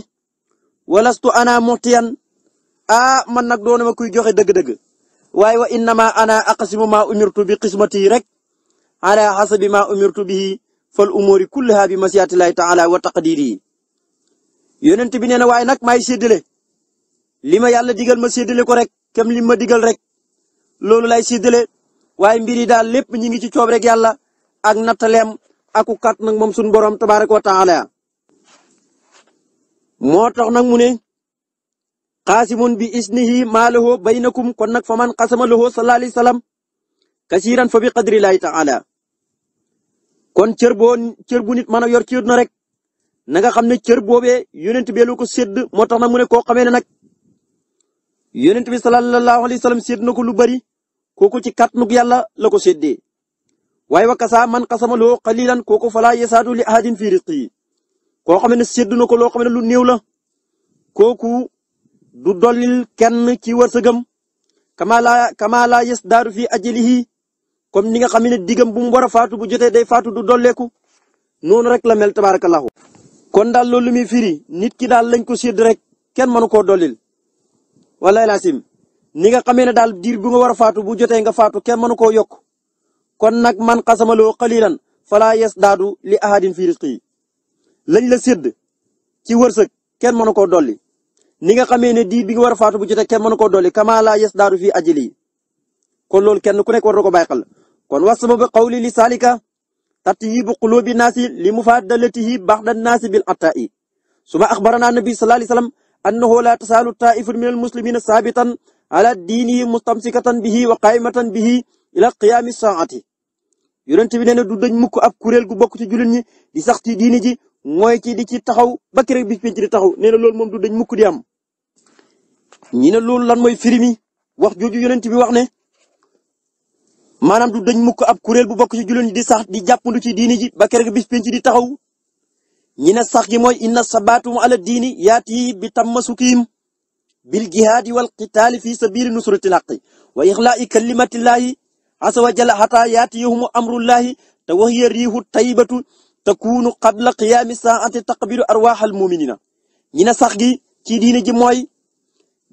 walastu ana mu'tiyan man nag doona ma kuy joxe dëgg-dëgg waaye wa innama ana aqsimu ma umirtu bi qismati rek ala hasabi ma umirtu bihi fal umuri kullaha bi masiyatillahi ta'ala wa taqdirihi yonent bi nee na waaye nag maay séddale li ma yàlla digal ma séddale ko rek kem li ma digal rek loolu lay séddale waaye mbir yi daal lépp ñi ngi ci coob rek yàlla ak nattaleem aku kat nag moom suñu borom tabaraka wa ta'ala moo tax nag mu ne qaasimun bi isnihi maa lahu baynakum kon nag fa man qasama lahu sallallahu alayhi wasallam kasiiran fa bi qadrillahi ta'ala kon cër bu nit mën a yor cër na rek na nga xam ne cër boobee yonent bi lu ko sédd moo tax nag mu ne koo xamee ne nag yonent bi sallallahu alayhi wasallam sédd na ko lu bari kooku ci kàttanug yàlla la ko séddee waaye wa kasa man qasama lahu qalilan kooku fala yasaadu li ahadin fi rizqihi koo xam ne sédd na ko loo xam ne lu néew la kooku du dollil kenn ci wërsëgam kama la yasdaadu fi ajalihi comme ni nga xam ne digam bu mu war a faatu bu jotee day faatu du dolleeku noonu rek la mel tabarakallahu kon daal loolu lu muy firi nit ki daal lañ ko sédd rek kenn mënu koo dollil wallahi laasim ni nga xamee ne daal diir bu nga war a faatu bu jotee nga faatu kenn mënu koo yokk kon nag man qasamaloo qalilan fala yasdaadu li ahadin fi rizqi lañ la sédd ci wërsëg kenn mënu koo dolli ni nga xamee ne diir bi nga war a faatu bu jotee kenn mënu koo dolli kama la yasdaadu fi ajali kon loolu kenn ku nekk war na ko bàyyi xel kon wa sababu qawli li salika tatyibu qulubi naasi li mufadalatihi ba'da naasi bil ata'i suma akhbarana nabi sallallahu alayhi wasallam annahu la tasalu ta'ifun min al muslimina sabitan ala dinihi mustamsikatan bihi wa qaimatan bihi ila qiyami saati yonent bi nee na du dañ mukk ab kuréel gu bokk ci jullit ñi di sax ci diini ji mooy ci di ci taxaw ba keroog bis penc di taxaw nee na loolu moom du dañ mukk di am ñi ne loolu lan mooy firimi wax jooju yonent bi wax ne maanaam du dañ mukk ab kuréel bu bokk ci jullit ñi di sax di jàppandu ci diini ji ba keroog bis penc di taxaw ñi ne sax gi mooy inna sabatum ala diini yaati bi tammasukim bil jihaadi wal qitaali fi sabili nusratil haqqi wa ixlaa'i kalimatillahi azza wa jalla hatta yaatiyahum amrullahi te wa hiya riihu tayyibatu takunu qabla qiyaami saa'ati taqbilu arwaahal mu'minina ñi ne sax gi ci diini ji mooy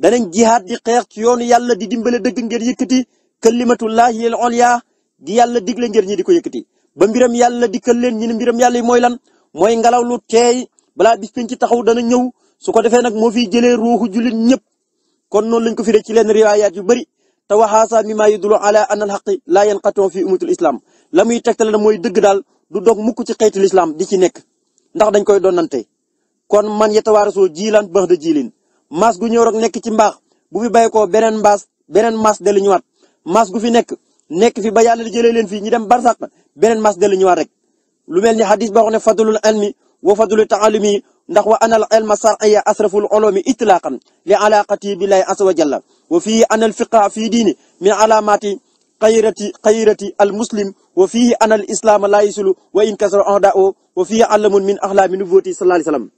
danañ jihaad di xeex ci yoonu yàlla di dimbale dëgg ngeen yëkkati kalimatullahi al ulya di yàlla digle ngeen ñi di ko yëkkati ba mbiram yàlla dikkal leen ñi ne mbiram yàlla yi mooy lan mooy ngelaw lu teey balaa bis penc ci taxaw dana ñëw su ko defee nag moo fiy jëlee ruuxu jullit ñëpp kon noonu lañ ko firee ci leen riwaayaat yu bari te waxaasa mimma yadullu ala anna al haqqi la yanqatu fi ummatil islam la muy tegtal na mooy dëgg daal du dog mukk ci xeetul islam di ci nekk ndax dañ koy doonante kon man yatawaarasoo jiilaan bax da jiilin maas gu ñëw rek nekk ci mbaax bu fi bàyyi ko beneen maas dellu ñëwaat maas gu fi nekk fi ba yàlla di jëlee leen fii ñu dem barsàq beneen maas dellu ñëwaat rek lu mel ni hadis boo xam ne fadlul ilmi wa fadlul ta'allumi ndax wa anal ilma shar'iyya asraful ulumi itlaqan li alaqati billahi azza wa jalla wa fihi anal fiqha fi diini min alamati xayrati al muslim wa fihi anal islam la yusulu wa in kasara a'da'u wa fihi alamun min ahlami nubuwwati sallallahu alayhi wasallam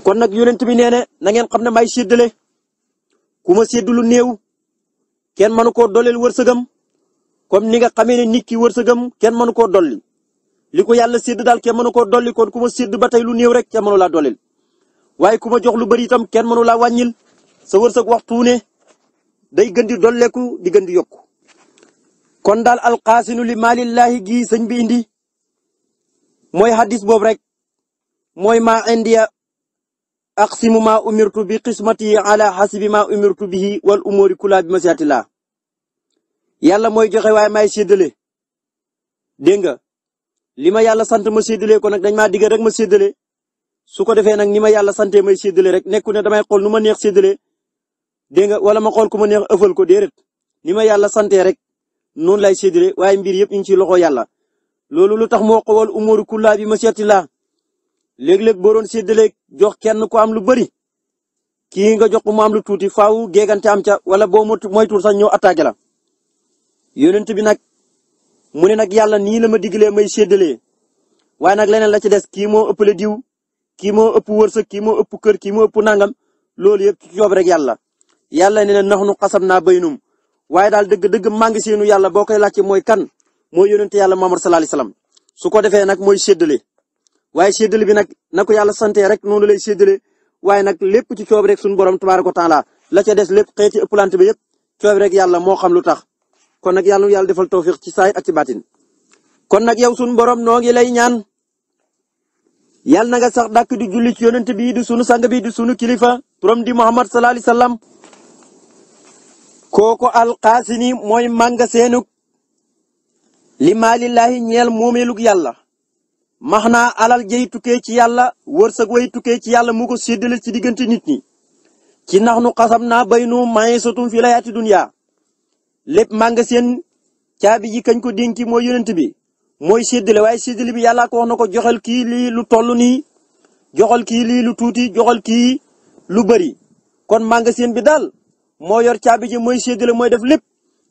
kon nag yonent bi nee na ngeen xam ne may séddale ku ma séddu lu néew kenn mënu koo dolleel wërsëgam comme ni nga xamee ne nit ki wërsëgam kenn mënu koo dolli li ko yàlla sédd daal kenn mënu koo dolli kon ku ma sédd ba tey lu néew rek kenn mënu laa dolleel waaye ku ma jox lu bari itam kenn mënu laa wàññil sa wërsëg waxtu ne day gën di dolleeku di gën di yokku kon daal alqaasinu li maalillahi gi sëñ bi indi mooy hadis boobu rek mooy ma indiya aqsimu ma umirtu bi qismati ala hasibi ma umirtu bihi wal umuri kula bi masiatillah yàlla mooy joxe waaye maay séddale dégg nga li ma yàlla sant ma séddale ko nag dañ maa digal rek ma séddale su ko defee nag ni ma yàlla sante may séddale rek nekku ne damay xool nu ma neex séddale dégg nga wala ma xool ku ma neex ëffal ko déedéet ni ma yàlla sante rek noonu lay séddale waaye mbir yëpp ñu ngi ci loxo yàlla loolu lu tax moo ko wal umuri kula bi masiatillah léeg-léeg boo doon séddale jox kenn ko am lu bari kii nga jox ko mu am lu tuuti faaw géegante am ca wala boo moytuwul sax ñëw attaqué la yonent bi nag mu ne nag yàlla nii la ma digalee may séddalee waaye nag leneen la ci des kii moo ëppale diw kii moo ëpp wërsëg kii moo ëpp kër kii moo ëpp nangam loolu yëpp ci coob rek yàlla ne nax nu xasam naa baynum waaye daal dëgg-dëgg maa ngi seenu yàlla boo koy laajte mooy kan mooy yonent yàlla Muhammad sallallahu alayhi wasallam su ko defee nag mooy séddale waaye séddale bi nag na ko yàlla sante rek noonu lay séddale waaye nag lépp ci coob rek suñu borom tabaaraka wa taala la ca des lépp xeeti ëppalante bi yëpp coob rek yàlla moo xam lu tax kon nag yàlla defal tawfiq ci saayir ak ci baatin kon nag yow suñu borom noo ngi lay ñaan yàlla na nga sax dàkk di julli ci yonent bi di sunu sang bi di sunu kilifa turam di Muhammad sallallahu alayhi wasallam kooku alqaasini mooy mànga seenuk li maalillahi ñeel moomeelug yàlla max naa alal jëy tukkee ci yàlla wërsëg way tukkee ci yàlla mu ko séddale ci diggante nit ñi ci nax nu xasam naa bay nu mayisatum fi layaati dunya lépp mànga seen caabi ji kañ ko dénki mooy yonent bi mooy séddale waaye séddale bi yàlla ko wax na ko joxal kii lii lu toll nii joxal kii lii lu tuuti joxal kii lu bari kon mànga seen bi daal moo yor caabi ji mooy séddale mooy def lépp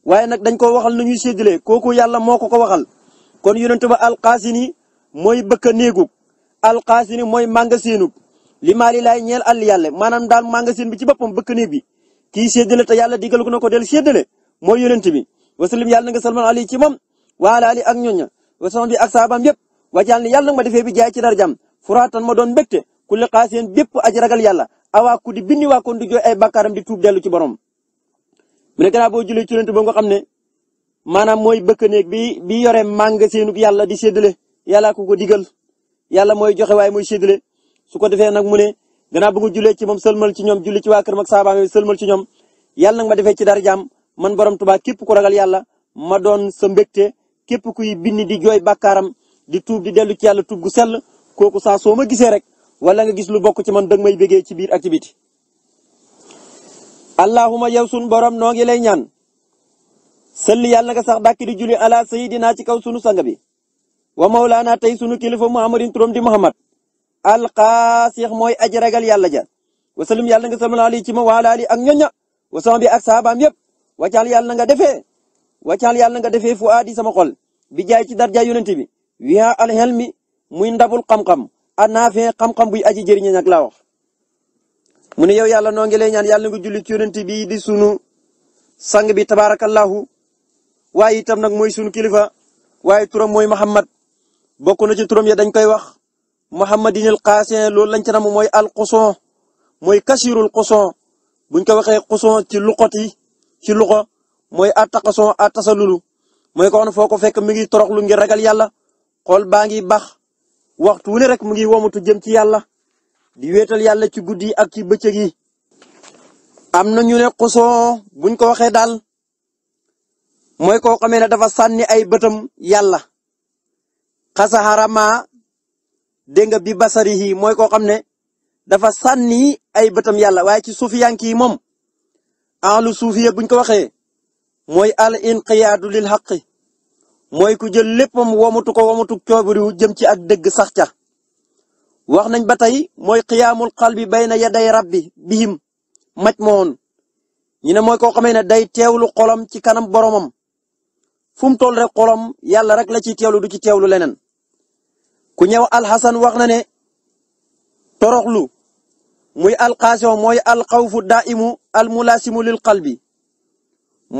waaye nag dañ ko waxal na ñuy séddale kooku yàlla moo ko waxal kon yonent ba alqaasini mooy bëkk néegug alqaasini mooy màngaseenug li maali laay ñeel àll yàlla maanaam daal màngaseen bi ci boppam bëkk néeg bi kii séddale te yàlla digal ko na ko del séddale mooy yonent bi wasalim yàlla na nga salman ali ci moom waala ali ak ñoña wasalam bi ak saabaam yëpp wajal ni yàlla nga ma defee bi jaay ci darajam furaatan ma doon mbégte kulli qaaseen bépp aji ragal yàlla awaa ku di bindi waa kon di jooy ay bakkaaram di tuub dellu ci borom mu ne gannaaw boo julee ci yonent ba nga xam ne maanaam mooy bëkk néeg bi yore màngaseenug yàlla di séddale yàlla ko digal yàlla mooy joxe waaye mooy séddale su ko defee nag mu ne gannaaw bu nga julee ci moom sëlmal ci ñoom julli ci waa këram ak saabaam yooyu sëlmal ci ñoom yàlla nag ma defee ci darajaam man borom Tuubaa képp ku ragal yàlla ma doon sa mbégte képp kuy binni di jooy bàkkaaram di tuub di dellu ci yàlla tuub gu sell kooku saa soo ma gisee rek wala nga gis lu bokk ci man danga may bégee ci biir activité allahuma yow sun borom noo ngi lay ñaan salli yàlla nga sax dàkk di julli ala sayidina ci kaw sunu sang bi wa mawlaana tey sunu kilifa muhammadin turam di muhammad alqaasix mooy aji ragal yàlla ja wasalim yàlla nga salmal ali ci ma waala ali ak ñoña wasama bi ak saabaam yëpp waccal yàlla nga defee fu aadi sama xol bi jaay ci darja yonent bi wiha alxelmi muy ndabul xam-xam anaafe xam-xam buy aji jëriñe nag laa wax mu ne yow yàlla noo ngi lay ñaan yàlla nga julli ci yonent bi di sunu sang bi tabarakallahu waaye itam nag mooy sunu kilifa waaye turam mooy muhammad bokk na ci turam ya dañ koy wax muhammadinil qaasin loolu lañ ca nam mooy alquson mooy kasirul quson buñ ko waxee quson ci luqati ci luqa mooy attaqason attasalulu mooy ko xam ne foo ko fekk mi ngi toroxlu ngir ragal yàlla xool baa ngi bax waxtu wu ne rek mu ngi womatu jëm ci yàlla di wéetal yàlla ci guddi ak ci bëccëg yi am na ñu ne quson buñ ko waxee daal mooy koo xamee ne dafa sànni ay bëtam yàlla xasa xarama dégg nga bi basarihi mooy koo xam ne dafa sànni ay bëtam yàlla waaye ci suufiyanki yi moom ahlu suufiya buñ ko waxee mooy al inqiyaadu lil xaqi mooy ku jël léppam womatu coobariwu jëm ci ak dëgg sax ca wax nañ ba tey mooy qiyaamul qalbi bayna yaday rabbi bihim maj moon ñu ne mooy koo xamee ne day teewlu xolam ci kanam boromam fu mu toll rek xolam yàlla rek la ciy teewlu du ci teewlu leneen ku ñëw alxasan wax na ne toroxlu muy alxaasio mooy alxawfu daimu almulaasimu lil qalbi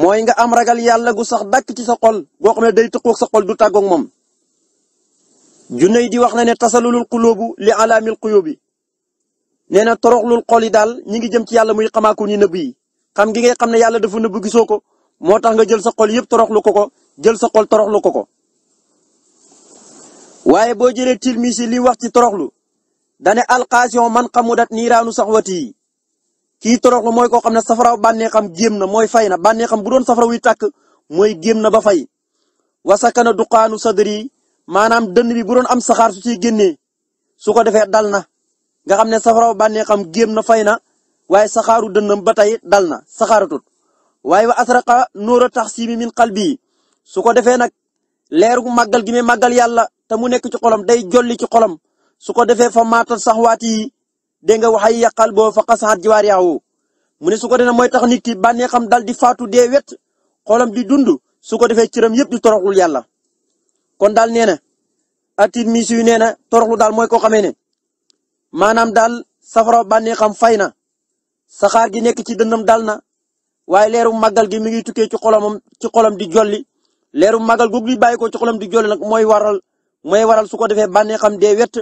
mooy nga am ragal yàlla gu sax dàkk ci sa xol boo xam ne day tëqoog sa xol du tàggoog moom junne di wax na ne tasalulul xulóobu li alaamil xuyóobi nee na toroxlul xol yi daal ñi ngi jëm ci yàlla muy xamaaku ni nëbb yi xam gi ngay xam ne yàlla dafa nëbb gisoo ko moo tax nga jël sa xol yëpp toroxlu ko jël sa xol toroxlu ko waaye boo jëlee Tilmisi li wax ci toroxlu dane alxaasiyon man xamudat niiraanu saxwati yi kii toroxlu mooy koo xam ne safara bànneexam géem na mooy fay na bànneexam bu doon safara wuy tàkk mooy géem na ba fay wasakana duqaanu sadri maanaam dënn bi bu doon am saxaar su ciy génnee su ko defee dal na nga xam ne safara bànneexam géem na fay na waaye saxaaru dënnam ba tey dal na saxaaratut waaye wa asraqa nóora taxsimi min qalbi su ko defee nag leeru màggal gi muy màggal yàlla te mu nekk ci xolam day jolli ci xolam su ko defee fa maatal saxwaat yi dégg nga waxay yàqal boo fa xasaat jiwaar yaawu mu ne su ko defee mooy tax nit ki bànneexam dal di faatu dee wet xolam di dund su ko defee cëram yëpp di toroxlul yàlla kon daal nee na At-Tirmisi yu nee na toroxlu daal mooy koo xamee ne maanaam daal safara bànneexam fay na saxaar gi nekk ci dënnam dal na waaye leeru màggal gi mi ngi tukkee ci xolam di jolli leeru màggal googu li bàyyi ko ci xolam di jolli nag mooy waral su ko defee bànneexam dee wet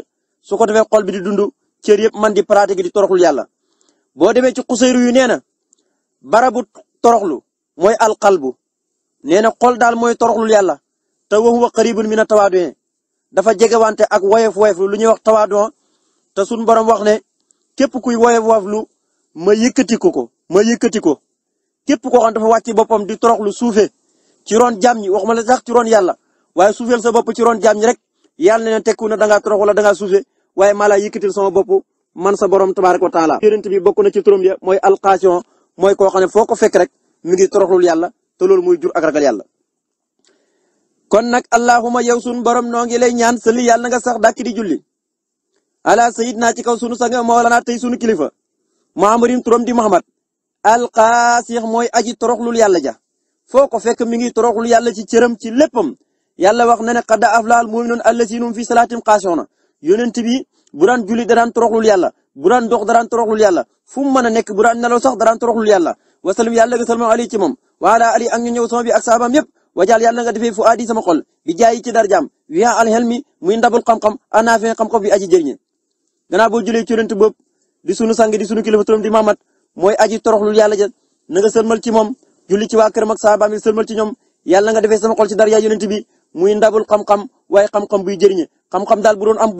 su ko defee xol bi di dund cër yëpp man di pratique di toroxlul yàlla boo demee ci xuseyru yu nee na barabu toroxlu mooy alqalbu nee na xol daal mooy toroxlul yàlla te wa huwa qaribun mina tawaadu dafa jegewante ak woyof lu ñuy wax tawaadu te suñu borom wax ne képp kuy woyof lu ma yëkkati ko képp koo xam dafa wàcc boppam di toroxlu suufe ci ron jaam ñi waxuma la sax ci ron yàlla waaye suufeel sa bopp ci ron jaam ñi rek yàlla ne tekku na dangaa torox wala dangaa suufe waaye maa laa yëkkatil sama bopp man sa borom tabaaraka wa taala yonent bi bokk na ci turam ya mooy alxaasiyon mooy koo xam ne foo ko fekk rek mi ngi toroxlul yàlla te loolu muy jur ak ragal yàlla kon nag allahuma yow sunu borom noo ngi lay ñaan sëli yàlla nga sax dàkk di julli ala sayidna ci kaw sunu sang mawlana tey sunu kilifa muhammadin turam di muhammad alxaasix mooy aji toroxlul yàlla ja foo ko fekk mi ngi toroxlul yàlla ci cëram ci léppam yàlla wax na ne qad aflahal mu'minuun allaziina hum fi salaatim xaashi'uun yonent bi bu daan julli daraan toroxlul yàlla bu daan dox daraan toroxlul yàlla fu mu mën a nekk bu daan nelaw sax daraan toroxlul yàlla wasallam yàlla nga salma ali ci moom wa ala ali ak ñu ñëw sama bi ak saabam yëpp wajaal yàlla nga defee fu aadi sama xol bi jaayi ci darjaam wiya alxelmi muy ndabul xam-xam anaafi xam-xam bi aji jëriñe gannaaw boo julee ci yonent boobu di sunu sang di sunu kilifa turam di Muhammad mooy aji toroxlul yàlla ja na nga sëlmal ci moom julli ci waa këram ak saabaam yi sëlmal ci ñoom yàlla nga defee sama xol ci darja yonent bi muy ndabul xam-xam waaye xam-xam buy jëriñe xam-xam daal bu doon am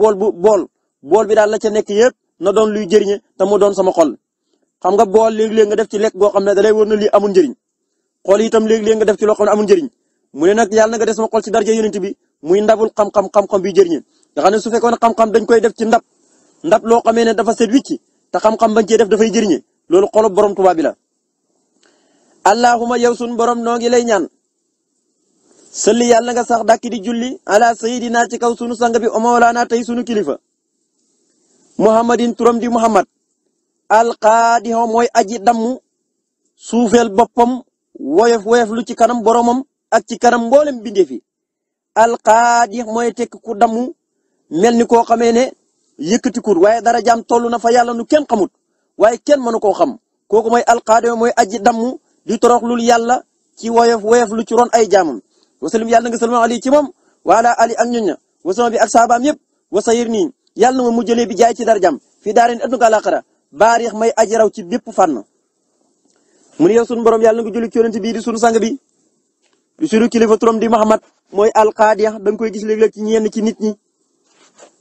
bool bi daal la ca nekk yëpp na doon luy jëriñe te mu doon sama xol xam nga bool léeg-léeg nga def ci lekk goo xam ne da lay wër na lii amul njëriñ xol itam léeg-léeg nga def ci loo xam ne amul njëriñ mu ne nag yàlla nga def sama xol ci darja yonent bi muy ndabul xam-xam buy jëriñe nga xam ne su fekkoon xam-xam dañ koy def ci ndab loo xamee ne dafa set wicci te xam-xam bañ cee def dafay jëriñe loolu xolu borom Tuubaa bi la allahuma yow sun borom noo ngi lay ñaan sëlli yàlla nga sax dàkki di julli ala sayidina ci kaw sunu sang bi mawlaana tey sunu kilifa muhammadin turam di muhammad alqaadiho mooy aji dammu suufeel boppam woyof lu ci kanam boromam ak ci kanam mboolem bindeef yi alqaadi mooy tekk ku dammu mel ni koo xamee ne yëkkatikur waaye dara jaam toll na fa yàlla nu kenn xamut waaye kenn mënu koo xam kooku mooy alqaadiho mooy aji dammu di toroxlul yàlla ci woyof lu ci ron ay jaamam wasalim yàlla nga salma ali ci moom wala ali ak ñoñ wasama bi ak saabaam yëpp wasayir nii yàlla na ma mujjalee bi jaay ci darjam fii daarin adduna àllaaxira baarix may aji raw ci bépp fànn mu ne yow sunu borom yàlla nga julli ci yonent bii di sunu sang bi di sunu kilifa turam di Muhammad mooy alqaadiya da nga koy gis léeg-léeg ci ñenn ci nit ñi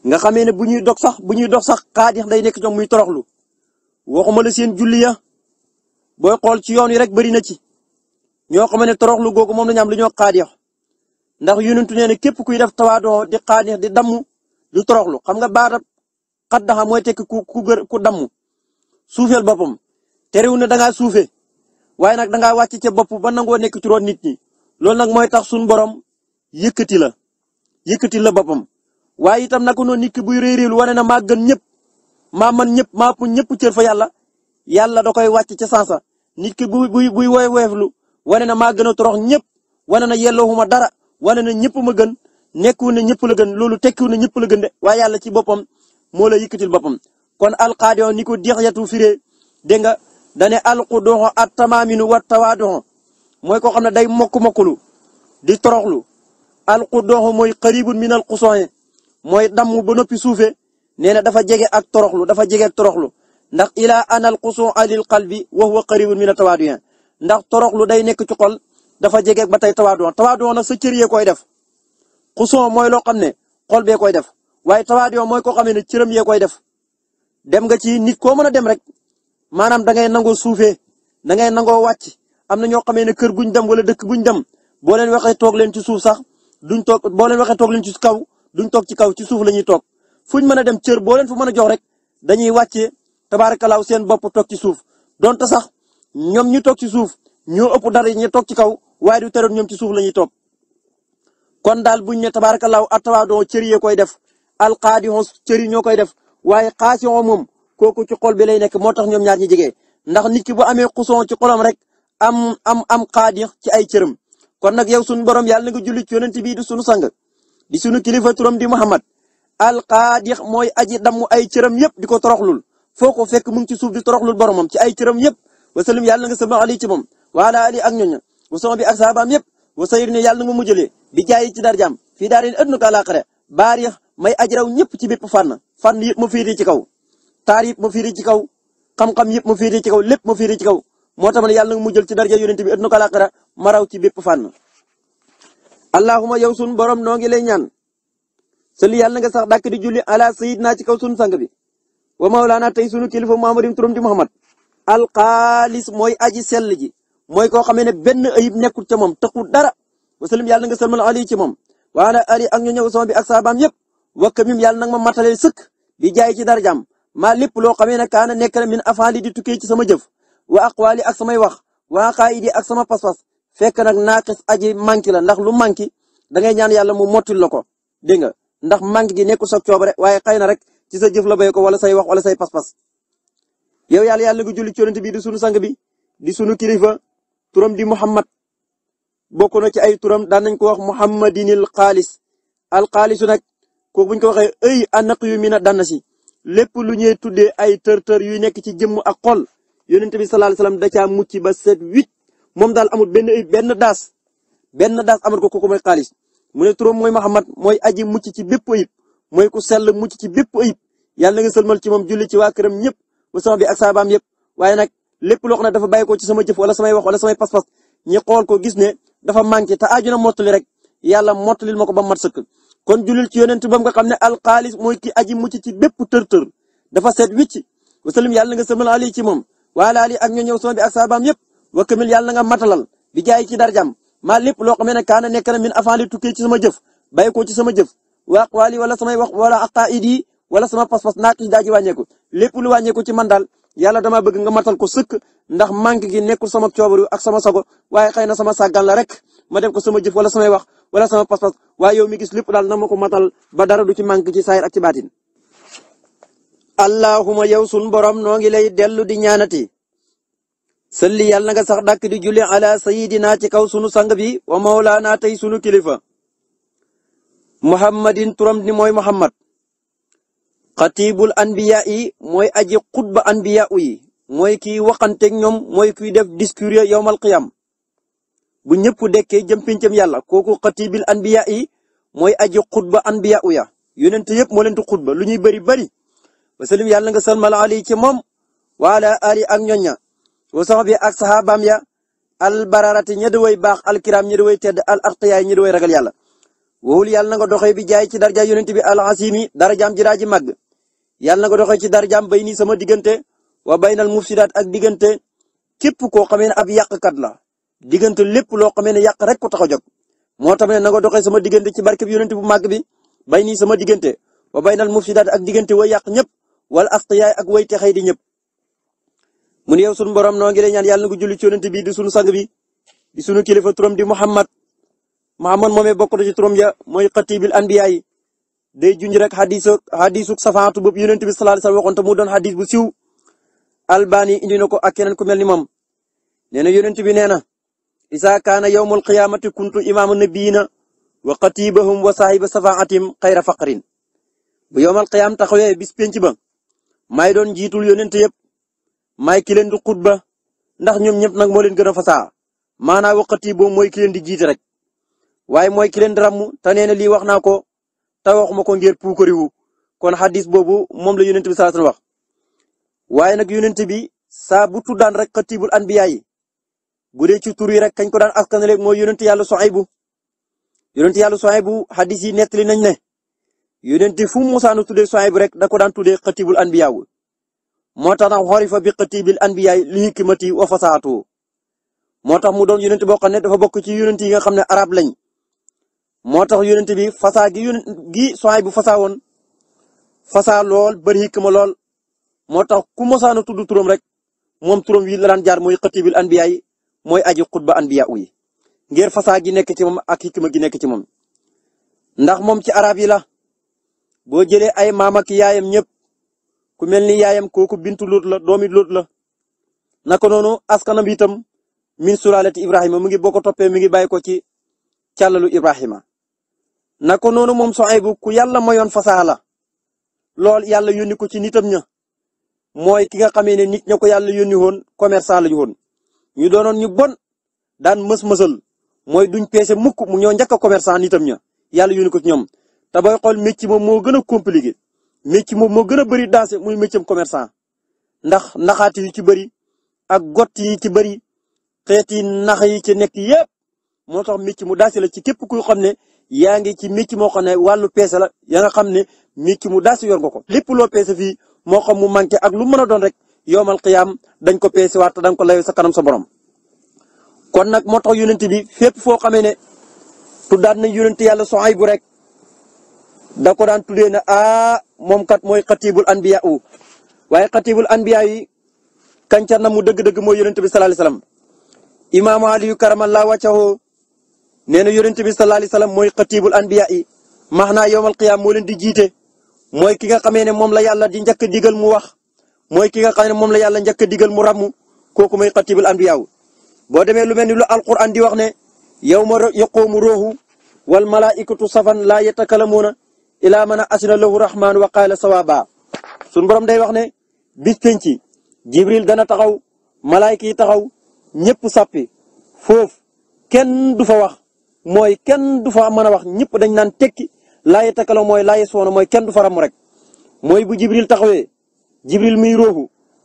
nga xamee ne bu ñuy dox sax qaadiya day nekk ñoom muy toroxlu waxuma la seen julli ya booy xool ci yoon yi rek bari na ci ñoo xam ne toroxlu googu moom la ñu am lu ñoo qaadiya ndax yonentu nee ne képp kuy def tawaadoo di qaadiya di damm du toroxlu xam nga baata xaddaxa mooy tekki ku damm suufeel boppam terewul ne da ngaa suufe waaye nag da ngaa wàcc ca bopp ba nangoo nekk ci roon nit ñi loolu nag mooy tax suñu borom yëkkati la boppam waaye itam naka noonu nit ki buy réeréelu wane na maa gën ñëpp maa man ñëpp maa ëpp ñëpp cër fa yàlla da koy wàcc ca sansa nit ki buy woyoflu wane na maa gën a torox ñëpp wane na yelloowuma dara wane na ñëpp ma gën nekku ne ñëpp la gën loolu tekkiwu ne ñëpp la gën de waaye yàlla ci boppam moo la yëkkatil boppam kon alqaadiyo ni ko dixyatu firee dégg nga dane alqudoxo at tamaaminu wa tawaadoxo mooy koo xam ne day mokk-mokkulu di toroxlu alqudoxo mooy qaribun min alqusoye mooy damm ba noppi suufe nee na dafa jege ak toroxlu ndax ilaa ana alquson alil qalbi wa huwa qaribun min atawaadoxe ndax toroxlu day nekk ci xol dafa jege ba tey tawaadoxo nag sa cër yee koy def xuson mooy loo xam ne xol bee koy def waaye tawaadu mooy koo xamee ne cëram yee koy def dem nga ci nit koo mën a dem rek maanaam da ngay nangoo suufee da ngay nangoo wàcc am na ñoo xamee ne kër guñ dem wala dëkk guñ dem boo leen waxee toog leen ci suuf sax duñ toog boo leen waxee toog leen ci kaw duñ toog ci kaw ci suuf la ñuy toog fuñ mën a dem cër boo leen fu mën a jox rek dañuy wàccee tabaarakalaaw seen bopp toog ci suuf donte sax ñoom ñu toog ci suuf ñoo ëpp dara ñi toog ci kaw waaye du teroon ñoom ci suuf la ñuy toog kon daal buñ ne tabaarakalaaw atawaadoo cër yee koy def alqaadixoo cër yi ñoo koy def waaye xaasixoo moom kooku ci xol bi lay nekk moo tax ñoom ñaar ñi jege ndax nit ki bu amee xusoon ci xolam rek am xaadix ci ay cëram kon nag yow sunu borom yàlla na nga julli ci yonent bii di sunu sang di sunu kilifa turam di Muhammad alqaadix mooy aji damm ay cëram yëpp di ko toroxlul foo ko fekk mu ngi ci suuf di toroxlul boromam ci ay cëram yëpp wasalim yàlla na nga sama ali ci moom waala ali ak ñoña wasama bi ak saabaam yëpp wasayir ne yàlla na nga mujjëlee bi jaayi ci darjaam fii daarin ëdduna ko àlaaxira baarix may aji raw ñëpp ci bépp fànn yëpp ma féetee ci kaw taar yëpp ma féetee ci kaw xam-xam yëpp ma féetee ci kaw lépp ma féetee ci kaw moo tax ma ne yàlla nga mujjël ci darja yonent bi ëdduna ko àlaaxira ma raw ci bépp fànn allahuma yow sun borom noo ngi lay ñaan sali yàlla nga sax dàkk di julli ala sayidna ci kaw sunu sang bi wa mawlaana tey sunu kilifa muhammadin turam di muhammad alxaalis mooy aji sell ji mooy koo xamee ne benn ayib nekkul ca moom taxul dara wasalim yàlla nga salmal ali ci moom waala ali ak ñu ñëw sama bi ak saabaam yëpp wakka mim yàlla nag ma mataleel sëkk di jaay ci darjaam maa lépp loo xamee ne kaana nekk na min afaali di tukkee ci sama jëf wa aqwaali ak samay wax wa qaayidi ak sama pas-pas fekk nag naaqis aji manki la ndax lu manki da ngay ñaan yàlla mu mottil la ko dégg nga ndax manki gi nekkul sa coobare waaye xëy na rek ci sa jëf la bay ko wala say wax wala say pas-pas yow yàlla nga julli ci yonent bi di sunu sang bi di sunu kilifa turam di Muhammad bokk na ci ay turam daan nañ ko wax Muhammadinil xaalis alxaalisu nag ko buñ ko waxee anaq yu mina daan na si lépp lu ñuy tuddee ay tër-tër yu nekk ci jëmm ak xol yonent bi sallallahu alayhi wasallam da caa mucc ba set wicc moom daal amul benn daas amul ko kooku mooy xaalis mu ne turam mooy Muhammad mooy aji mucc ci bépp ayib mooy ku sell mucc ci bépp ayib yàlla nga sëlmal ci moom julli ci waa këram ñëpp wa sama bi ak saabaam yëpp waaye nag lépp loo xam ne dafa bàyyi ko ci sama jëf wala samay wax wala samay pas-pas ñi xool ko gis ne dafa manqué te aju na mottali rek yàlla mottalil ma ko ba mat sëkk kon jullil ci yonent bam nga xam ne alxaalis mooy ki aji mucc ci bépp tër-tër dafa set wicc wasalim yàlla nga sëlmal ali ci moom waala ali ak ñoo ñëw sama bi ak saabaam yëpp wa kamil yàlla nga matalal bi jaay ci darjam maa lépp loo xam ne kaana nekk na min avant li tukkee ci sama jëf bàyyi ko ci sama jëf wa aqwaali wala samay wax wala aqaidi wala sama pas-pas naaqis daa ji wàññeeku lépp lu wàññeeku ci man daal yàlla dama bëgg nga matal ko sëkk ndax manque gi nekkul sama coobaru ak sama sago waaye xëy na sama sàggan la rek ma def ko sama jëf wala samay wax wala sama pas-pas waaye yow mi gis lépp daal na ma ko matal ba dara du ci manque ci saayir ak ci baatin allahuma yow sun borom noo ngi lay dellu di ñaanati salli yàlla nga sax dàkk di julli ala sayidina ci kaw sunu sang bi wa mawlaana tey sunu kilifa muhammadin turam ni mooy muhammad xatibul anbiya yi mooy aji xutba anbiya yi mooy kiy waxanteeg ñoom mooy kiy def discours yowmal qiyam bu ñëpp dekkee jëm pincam yàlla kooku xatibil anbiya yi mooy aji xutba anbiya ya yonent yëpp moo leen di xutba lu ñuy bëri wasalim yàlla nga salmal ali ci moom waala ali ak ñoña wa sama bi ak saxaabaam ya al bararati ña di way baax al kiram ña di way tedd al arqiyaay ña di way ragal yàlla wowul yàlla na nga doxee bi jaay ci darja yonent bi al asimi darajaam ji daa ji màgg yàlla na nga doxee ci darjaam bay nii sama diggante wa baynal mufsidaat ak diggante képp koo xamee ne ab yàqkat la diggante lépp loo xamee ne yàq rek ko tax a jóg moo tax ne na nga doxee sama diggante ci barke bi yonent bu màgg bi bay nii sama diggante wa baynal mufsidaat ak diggante way yàq ñëpp wala asqiyaay ak way texay di ñëpp mun yow sunu borom noo ngi lay ñaan yàlla na ko julli ci yonent bi di sunu sang bi di sunu kilifa turam di Muhammad moomee bokk na ci turam ya mooy xatibil anbiya yi day junj rek xadisu safaatu boobu yonent bi sallallahu alayhi wasallam waxoon te mu doon xadis bu siw albani indi na ko ak keneen ku mel ni moom nee na yonent bi nee na isa kaana yawmul qiyaamati kuntu imaama nabiyina wa xatibahum wa saahiba safaatim xayra faqrin bu yawmal qiyaam taxawee bis penc ba maay doon jiitul yonent yëpp maay ki leen di xutba ndax ñoom ñëpp nag moo leen gën a fasaa maanaam waxati boobu mooy ki leen di jiite rek waaye mooy ki leen di ràmm te nee na lii wax naa ko te waxuma ko ngir puukariwu kon xadis boobu moom la yonent bi sallallahu alayhi wasallam wax waaye nag yonent bi saa bu tuddaan rek xatibul anbiya yi bu dee ci tur yi rek kañ ko daan askanale mooy yonent yàlla Suaybu xadis yi nettali nañ ne yonent fu mu musaanu tuddee Suaybu rek da ko daan tuddee xatibul anbiya moo tax nag xorifa bi xatibil anbiya li hikmati wa fasaatu moo tax mu doon yonent boo xam ne dafa bokk ci yonent yi nga xam ne arab lañ moo tax yonent bi fasaa gi Suaybu fasaa woon fasaa lool bari hikma lool moo tax ku musaanu tudd turam rek moom turam wi la daan jaar mooy xatibil anbiya mooy aji xutba anbiya yi ngir fasaa gi nekk ci moom ak hikma gi nekk ci moom ndax moom ci arab yi la boo jëlee ay maam ak yaayam ñëpp ku mel ni yaayam kooku bintu Luut la doomi Luut la naka noonu askanam itam min sulalati Ibrahima mu ngi boo ko toppee mi ngi bàyyi ko ci càllalu Ibrahima naka noonu moom Suaybu ku yàlla mayoon fasaa la lool yàlla yónni ko ci nitam ña mooy ki nga xamee ne nit ña ko yàlla yónni woon commerçant la ñu woon ñu doonoon ñu bon daan mës-mësal mooy duñ peese mukk mu ñoo njëkk a commerçant nitam ña yàlla yónni ko ci ñoom te booy xool métier moom moo gën a compliqué métier moom moo gën a bëri dansé muy métier commerçant ndax naxaati yi ci bëri ak gott yi ci bëri xeeti nax yi ci nekk yépp moo tax métier mu dansé la ci képp kuy xam ne yaa ngi ci métier moo xam ne wàllu peese la ya nga xam ne métier mu dansé yor nga ko lépp loo peese fii moo xam mu manqué ak lu mën a doon rek yowmal qiyaam dañ ko peese waat te dañ ko layoo sa kanam sa borom kon nag moo tax yonent bi fépp foo xamee ne tuddaat na yonent yàlla Suaybu rek da ko daan tuddee ne moom kat mooy xatibul anbiya waaye xatibul anbiya yi kancar na mu dëgg-dëgg mooy yonent bi sallallahu alayhi wasallam imaamu Aliyu karamallahu wajhahu nee na yonent bi sallallahu alayhi wasallam mooy xatibul anbiya yi max naa yowmal qiyaam moo leen di jiite mooy ki nga xamee ne moom la yàlla di njëkk a digal mu wax mooy ki nga xam ne moom la yàlla njëkk a digal mu ràmm kooku mooy xatibul anbiya boo demee lu mel ni lu alquran di wax ne yawma yaqumu ruuhu wal malaikatu safan laa yatakallamuuna ilaa man asina lahu rahmaan wa qaala sawaaba sun borom day wax ne bis penc jibril dana taxaw malaayka yi taxaw ñëpp sàppi foofu kenn du fa wax mooy kenn du fa mën a wax ñëpp dañ naan tekki laa yatakallamu mooy laa yaswoona mooy kenn du fa ram rek mooy bu jibril taxawee jibril muy ruuhu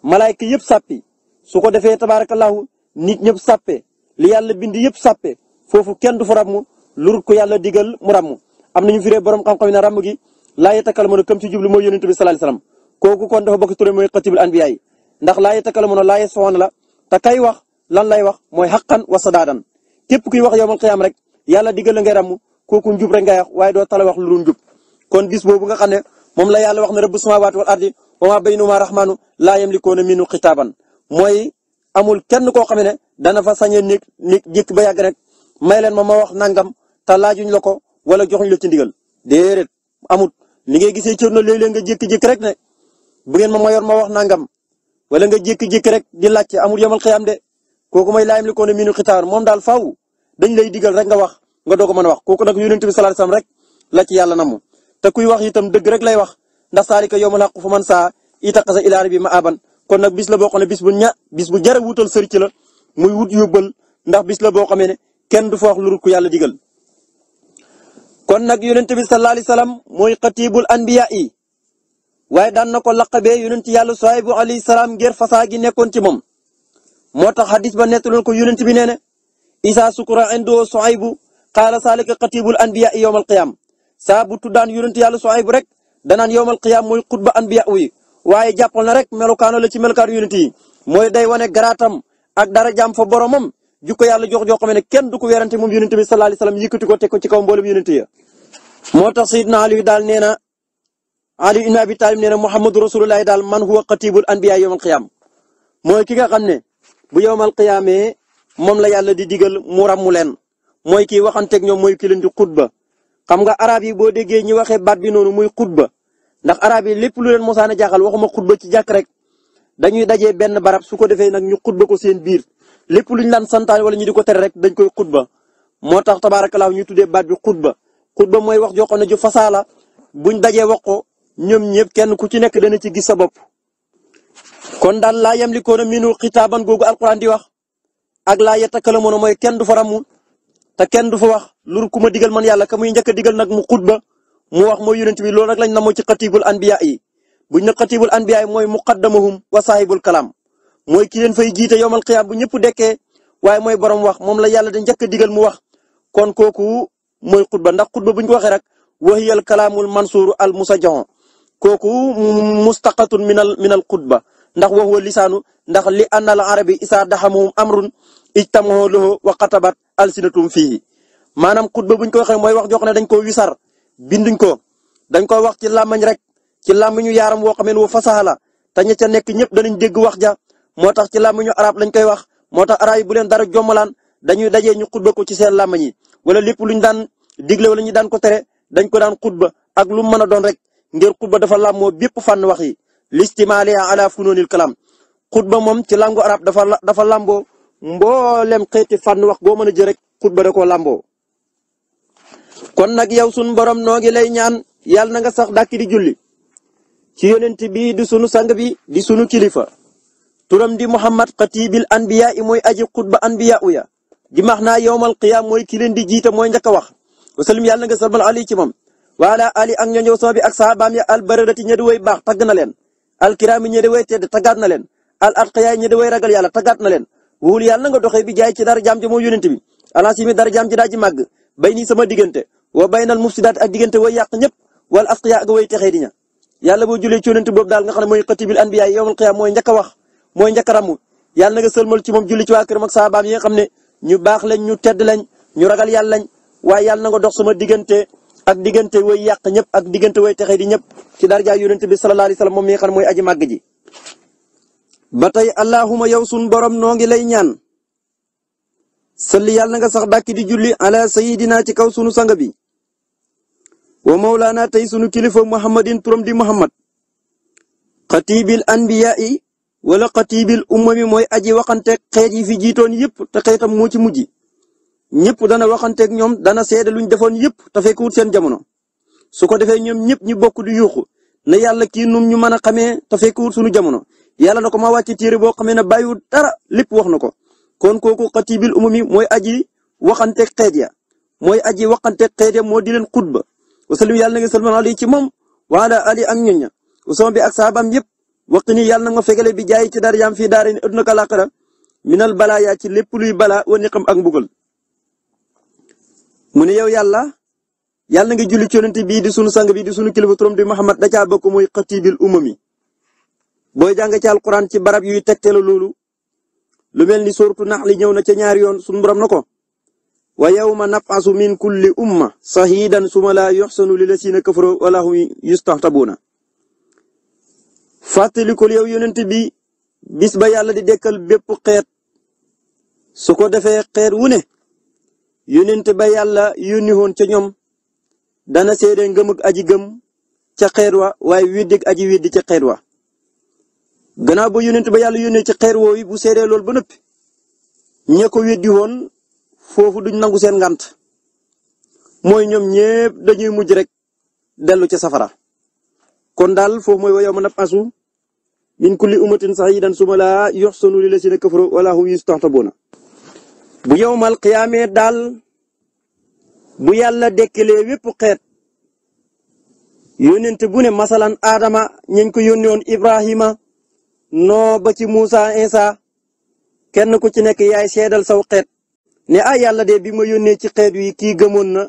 malaayka yëpp sàppi su ko defee tabaarakallahu nit ñëpp sàppe li yàlla bind yëpp sàppe foofu kenn du fa ràmm lurut ko yàlla digal mu ràmm am nañu firee borom xam-xam yi ne ràmm gi laa yatakallamuuna kam ci jublu mooy yonent bi sallallahu alayhi wasallam kooku kon dafa bokk turé mooy xatibul anbiya yi ndax laa yatakallamuuna laa yasfahuuna la te kay wax lan lay wax mooy xaqan wa sadaadan képp kuy wax yawmal qiyaam rek yàlla digal la ngay ràmm kooku njub rek ngay wax waaye doo tala wax lu dul njub kon bis boobu nga xam ne moom la yàlla wax ne rabbu samaawaati wal ardi wa maa baynahumaa rahmaanu laa yamlikuuna minhu xitaaban mooy amul kenn koo xam ne dana fa sañee nit jékki ba yàgg rek may leen ma wax nangam te laajuñ la ko wala joxuñ la ci ndigal déedéet amut li ngay gisee cër na léeg-léeg nga jékki-jékki rek ne bu ngeen ma mayoon ma wax nangam wala nga jékki-jékki rek di laajte amul yomal xiyaam de kooku may laayam li ko ne miinu xitaar moom daal faaw dañ lay digal rek nga wax nga doog a mën a wax kooku nag yonent bi sallallahu alayhi wasallam rek la ci yàlla namu te kuy wax itam dëgg rek lay wax ndax saalika yawmal haqqu fa man saa itaqasa ilaa rabbi ma'aban kon nag bis la boo xam ne bis bu jar a wutal sëri ci la muy wut yóbbal ndax bis la boo xamee ne kenn du fa wax lu ku yàlla digal kon nag yonent bi sallallahu alayhi wasallam mooy xatibul anbiya yi waaye daan na ko laqabee yonent yàlla Suaybu alayhi salaam ngir fasaa gi nekkoon ci moom moo tax hadis ba nettaloon ko yonent bi nee na isa sukura indo Suaybu qaala saalika xatibul anbiya yi yawmal qiyaam saa bu tuddaan yonent yàlla Suaybu rek danaan yawmal qiyaam mooy xutba anbiya yi waaye jàppal na rek melukaano la ci melukaanu yonent yi mooy day wane garaatam ak dara jaam fa boromam jukko yàlla jox joo xam ne kenn du ko werante moom yonent bi sallallahu alayhi wasallam yëkkati ko teg ko ci kaw mboolem yonent ya moo tax Seydina Ali daal nee na Ali ibn Abi Talib nee na Muhammadu Rasulullahi daal man huwa xatibul anbiya yawmal qiyaam mooy ki nga xam ne bu yawmal qiyaamee moom la yàlla di digal mu ràmmu leen mooy kii waxanteeg ñoom mooy ki leen di xutba xam nga arab yi boo déggee ñi waxee baat bi noonu muy xutba ndax arab yi lépp lu leen mosaan a jaaxal waxuma xutba ci jàkk rek dañuy dajee benn barab su ko defee nag ñu xutba ko seen biir lépp lu ñu daan santaane wala ñu di ko tere rek dañ koy xutba moo tax tabaarakallaahu ñu tuddee baat bi xutba mooy wax joo xam ne ju fasaala buñ dajee wax ko ñoom ñëpp kenn ku ci nekk dana ci gis sa bopp. kon daal laa yamlikuuna minhu xitaaban googu alquran di wax ak laa yatakallamuuna mooy kenn du fa ràmm te kenn du fa wax lu ku ma digal man yàlla ka muy njëkk a digal nag mu xutba mu wax mooy yonent bi loolu nag lañ namoo ci xatibul anbiya yi buñ ne xatibul anbiya yi mooy muqaddamuhum wa saahibul kalaam mooy ki leen fay jiite yowmal qiyaam bu ñëpp dekkee waaye mooy borom wax moom la yàlla da njëkk a digal mu wax kon kooku mooy xutba ndax xutba buñ ko waxee rek wa hiya al kalaamul mansuur al musajjah kooku mustaqatun minal xutba ndax wa huwa lisaanu ndax li anna al arabi isaa daxamuhum amrun ijtamahu lahu wa xatabat alsinatum fiihi maanaam xutba buñ ko waxee mooy wax joo xam ne dañ koo wisar binduñ ko dañ ko wax ci làmmañ rek ci làmmiñu yaaram woo xamee ne wu fasaxa la te ña ca nekk ñëpp danañ dégg wax ja moo tax ci làmmiñu arab lañ koy wax moo tax arab yi bu leen dara jommalaan dañuy dajee ñu xutba ko ci seen làmmañ yi wala lépp luñ daan digle wala ñu daan ko tere dañ ko daan xutba ak lu mën a doon rek ngir xutba dafa làmmoo bépp fànn wax yi listimaaliha ala fununil kalam xutba moom ci langu arab dafa làmboo mboolem xeeti fànn wax goo mën a jël rek xutba da koo làmboo kon nag yow sunu borom noo ngi lay ñaan yàlla na nga sax dàkk di julli ci yonent bi di sunu sang bi di sunu kilifa turam di Muhammad xatibil anbiya i mooy aji xutba anbiya uya di max naa yowmal qiyaam mooy ki leen di jiite mooy njëkk a wax wasalim yàlla na nga salmal ali ci moom waala ali ak ñoñow sama bi ak saabaam ya al baradati ña di way baax tagg na leen al kiraami ña di way tedd taggaat na leen al atqiyaay ña di way ragal yàlla taggaat na leen wul yàlla na nga doxee bi jaay ci dara jaam ji mooy yonent bi alaasimi dara jaam ji daa ji màgg bay nii sama diggante wa baynal mufsidaat ak diggante way yàq ñëpp wal asqiya ak way texee di ña yàlla boo julee ci yonent boobu daal nga xam ne mooy xatibil anbiya yowmal qiyaam mooy njëkk a wax mooy njëkk a ramu yàlla na nga sëlmal ci moom julli ci waa këram ak saabaam yi nga xam ne ñu baax lañ ñu tedd lañ ñu ragal yàlla lañ waaye yàlla na nga dox sama diggante ak diggante way yàq ñëpp ak diggante way texee di ñëpp ci darja yonent bi sallallahu alayhi wasallam moom mi nga xam ne mooy aji màgg ji ba tey allahuma yow sun borom noo ngi lay ñaan salli yàlla na nga sax dàkk di julli ala sayidina ci kaw sunu sang bi wa mawlaana tey sunu kilifa muhammadin turam di muhammad xatibil anbiya'i wala xatibil ummami mooy aji waxanteeg xeet yi fi jiitoon yëpp te xeetam moo ci mujj ñëpp dana waxanteeg ñoom dana seede luñ defoon yëpp te fekkuwut seen jamono su ko defee ñoom ñëpp ñu bokk di yuuxu ne yàlla kii num ñu mën a xamee te fekkuwut sunu jamono yàlla na ko ma wàcc téere boo xamee ne bàyyiwul dara lépp wax na ko kon kooku xatibil ummami mooy aji waxanteeg xeet ya mooy aji waxanteeg xeet ya moo di leen xutba wasallim yàlla na nga salman ali ci moom waala ali ak ñoña usama bi ak saabam yëpp waqi ni yàlla na nga fegale bi jaay ci darajaam fii daara ni adduna ka laaxira minal balaaya ci lépp luy bala wa niqam ak mbugal mu ne yow yàlla na nga julli ci yonent bii di sunu sang bi di sunu kilifa turam di Muhammad da caa bokk mooy xatibil umami booy jàng ci alquran ci barab yuy tegtale loolu lu mel ni sooratu Naxli ñëw na ca ñaari yoon sunu borom na ko wa yawma nab'asu min kulli umma shahidan summa la yuhsanu lillazina kafaru wala hum yustahtabuna fàttalikul yow yonent bi bis ba yàlla di dekkal bépp xeet su ko defee xeet wu ne yonent ba yàlla yónni woon ca ñoom dana seede ngëm ak aji gëm ca xeet wa waaye weddi ak aji weddi ca xeet wa gannaaw ba yonent ba yàlla yónnee ci xeet woowu bu seedee loolu ba noppi ña ko weddi woon foofu duñ nangu seen ngant mooy ñoom ñépp dañuy mujj rek dellu ca safara kon daal foofu mooy wa yawma nab'asu min kulli ummatin shahidan summa laa yuhsanu lillazina kafaru wala hum yustahtabuna bu yawmal qiyaamee daal bu yàlla dekkelee wépp xeet yónnent bu ne masalan Adama ñañ ko yónni woon Ibrahima noo ba ci Musa Isa kenn ku ci nekk yaay seedal saw xeet ne yàlla de bi ma yónnee ci xeet wi kii gëmoon na